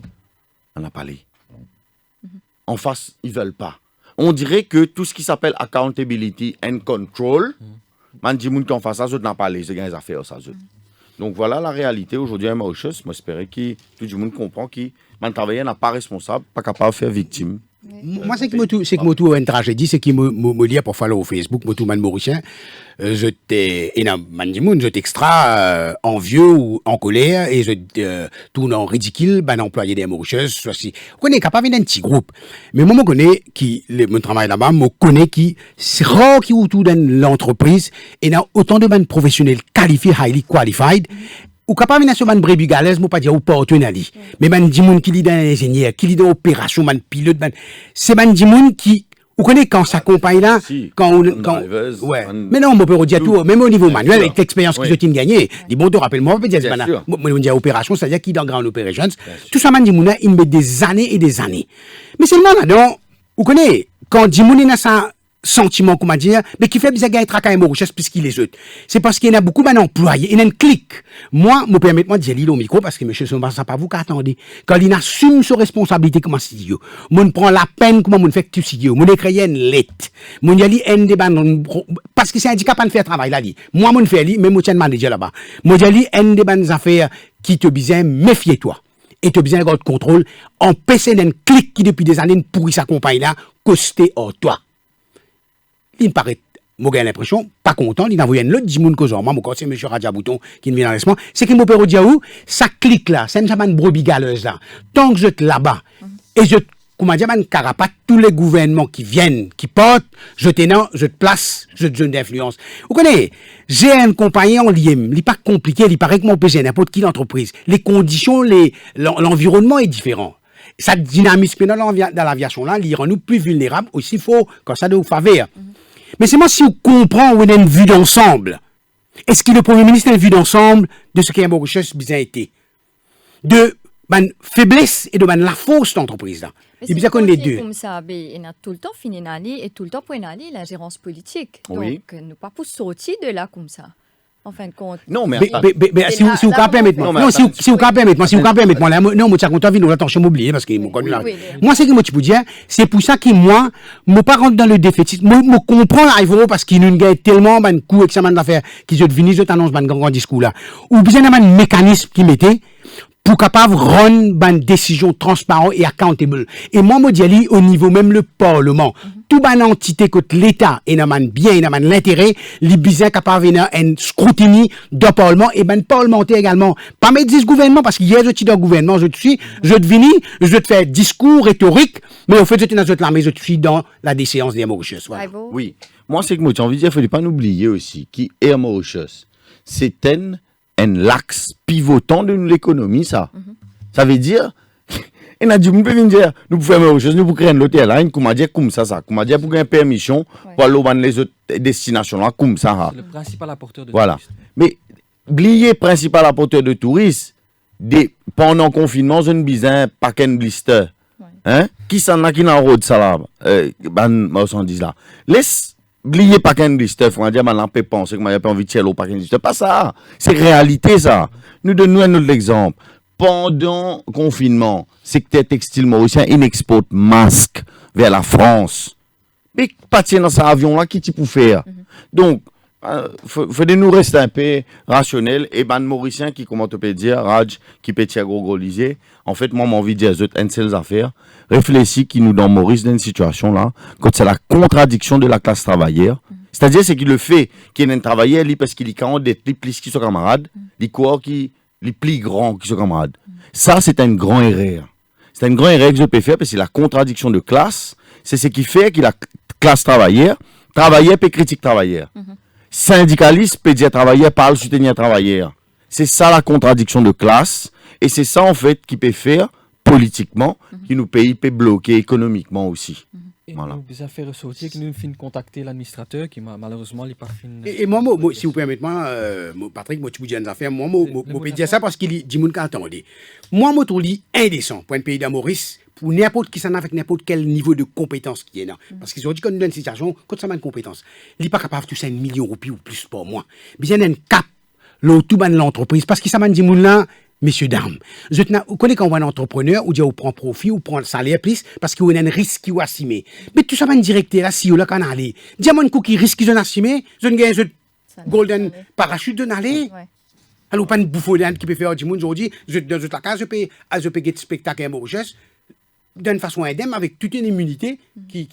On a parlé. En face, ils veulent pas. On dirait que tout ce qui s'appelle accountability and control, man dit moun qui en face ça, n'a pas parlé, c'est des affaires ça. Donc voilà la réalité aujourd'hui à Mauritius. Moi, j'espère que tout le monde comprend que le travailleur n'est pas responsable, pas capable de faire victime. Moi, c'est que moi, tout une tragédie, c'est qu'il me lit pour faire au Facebook, moi, tout man mauricien, je t'extra envieux ou en colère, et je tourne en ridicule, ben, employé des Mauritius, soit si. On connaît capable d'un petit groupe. Mais moi, je connais qui, mon travail là-bas, je connais qui, c'est rare qui autour dans l'entreprise, et il y a autant de man professionnels qualifiés, highly qualified, ou capable de faire un brebis galère, moi pas dire ou pas ali. Mais man di moun qui lit dans l'ingénieur, qui lit dans l'opération, man pilote, c'est man di moun qui, vous connaissez quand ça compagne là, quand ouais. Mais non, on peut dire tout, même au niveau manuel, avec l'expérience que je t'ai gagné, dis bon, rappelle-moi, on peut dire, on dit opération, c'est-à-dire qui dans grand operations, tout ça man di moun, il met des années et des années. Mais seulement là-dedans, vous connaissez, quand di moun est ça, sentiment, comment dire, mais qui fait bizarre gagner travail Mauritius plus qu'il les autres. C'est parce qu'il y a beaucoup d'employés, il y a un clic. Moi, me permettez-moi de dire au micro parce que monsieur Somba, ça pas vous qu'attendez. Quand il assume ses responsabilités comme studio, mon prend la peine comment mon fait que tu studio, mon écrit une lettre. Mon y a li un débat parce que c'est handicapant de faire travail là li. Moi mon fait li, même mon manager là-bas. Mon y a li un débat des affaires qui te besoin méfier-toi. Et tu as besoin de contrôle, empêcher d'un clic qui depuis des années pourrit sa compagne là, costé hors toi. Il me paraît, moi j'ai l'impression, pas content, il envoie un autre dimoun que moi, mon c'est M. Radjabouton qui vient dans l'espoir, c'est que mon père dit où, ça clique là, c'est une brebis galeuse là. Tant que je te là-bas, et je, comment dire, man, carapate, tous les gouvernements qui viennent, qui portent, je te place, je te donne d'influence. Vous connaissez, j'ai une compagnie en lien, il n'est pas compliqué, il paraît que mon PC n'importe qui l'entreprise. Les conditions, l'environnement est différent. Ça dynamisme dans l'aviation là, il rend nous plus vulnérables, aussi faux, quand ça doit vous faveur. Mais c'est moi si on comprend où on a une vue d'ensemble. Est-ce que le Premier ministre a une vue d'ensemble de ce qu'est Mauritius bien été? De faiblesse et de la force d'entreprise là. C'est bien qu'on les deux. Comme ça, on a tout le temps fini et tout le temps pour aller la gérance politique. Oui. Donc, nous pas pour sortir de là comme ça. En fin de compte. Non, mais si vous permettez moi, non, si vous permettez moi, là, non, moi, tiens, content, nous l'attends chez m'oublier, parce qu'ils m'ont connu là. Moi, c'est que moi, tu peux dire, c'est pour ça que moi, je pas rentre dans le défaitisme, moi, comprends l'arrivée, parce qu'il nous gagne tellement, ben, coup, examen d'affaires, qui je devine, je t'annonce, ben, grand discours là. Ou bien, il y a un mécanisme qui mettait, pour capable rendre une décision transparente et accountable. Et moi, je dis au niveau même le Parlement, toute une entité que l'État et bien et l'intérêt, les besoin capable de un scrutiny du Parlement et ben parlementaire également. Pas mettre 10 gouvernements parce qu'il y a je suis dans le gouvernement, je te finis, je te fais discours rhétorique, mais au fait je suis dans l'armée, je suis dans la déséance des Mauritius. Voilà. Oui, moi c'est que moi j'ai envie de dire, il ne fallait pas oublier aussi qui est Mauritius. C'est l'axe pivotant de l'économie, ça. Ça veut dire, on a dit, nous pouvons dire, nous pouvons faire Mauritius, nous pouvons créer une airline, comment dire comme ça, comment dire pour gagner permission pour aller dans les autres destinations là, comme ça. Le principal apporteur de voilà. touristes. Mais, oubliez principal apporteur de touristes, pendant le confinement, je ne disais pas qu'un blister. Hein? Qui s'en a qui n'a pas de salaire? Marchandise là. Laisse. Oubliez pas qu'un blister, on va dire, on peut penser que j'ai pas envie de tirer pas qu'un blister. Pas ça. C'est réalité, ça. Nous donnons un autre exemple. Pendant le confinement, secteur textile mauricien, il exporte masques vers la France. Mais pas tirer dans cet avion-là, qui tu peux faire? Donc, faut nous rester un peu rationnel. Et ben, mauricien qui, comment tu peux dire, Raj, qui peut tirer gros-gros-lisé. En fait, moi, j'ai envie de dire, une seule affaire. Réfléchis qui nous, dans Maurice, dans une situation là, quand c'est la contradiction de la classe travailleur. C'est-à-dire, c'est qu'il le fait, qu'il y a un travailleur, parce qu'il est 40 d'être plus qui sont camarades, les corps qui, les plus grands qui sont camarades. Ça, c'est une grande erreur. C'est une grande erreur que je peux faire, parce que c'est la contradiction de classe. C'est ce qui fait que la classe travailleur peut critiquer travailleur. Syndicaliste peut dire travailleur, parle soutenir travailleur. C'est ça la contradiction de classe. Et c'est ça, en fait, qui peut faire politiquement, qui nous pays peut bloquer économiquement aussi. Et voilà. nous, des affaires ressorties, qui nous finissent contacter l'administrateur, qui malheureusement, il n'est pas fini. Et moi, si vous permettez, Patrick, moi, tu vous dis une affaire, moi, je peux dire ça parce qu'il dit, mon attendez. Moi, je trouve indécent pour un pays d'Amoris, pour n'importe qui s'en a avec n'importe quel niveau de compétence qui est là. Parce qu'ils ont dit qu'on est dans une situation, quand ça m'a une compétence, il n'est pas capable de toucher 1 million de roupies ou plus pour moi. Bien, il y a un cap, tout de l'entreprise, parce que ça m'a dit, mon là, messieurs, dames, vous connaissez quand on voit un entrepreneur, ou dit, on prend profit, ou prend le salaire plus, parce qu'il y a un risque qui est assumé. Mais tout ça va directer là, si on l'a qu'à aller. Dis-moi un coup qui risque qu'ils ont assumé, je gagne un golden parachute de n'aller. Alors, pas une bouffonne qui peut faire du monde aujourd'hui, dans toute la case, je peux gagner spectacle à Mauritius d'une façon indemne avec toute une immunité qui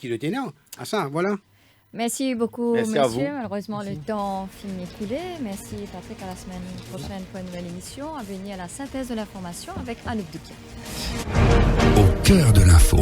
le tenait à ça, voilà. Merci beaucoup, Merci à monsieur. vous. Malheureusement, le temps finit écoulé. Merci, Patrick. À la semaine prochaine pour une nouvelle émission. À venir à la synthèse de l'information avec Anouk Doukia. Au cœur de l'info.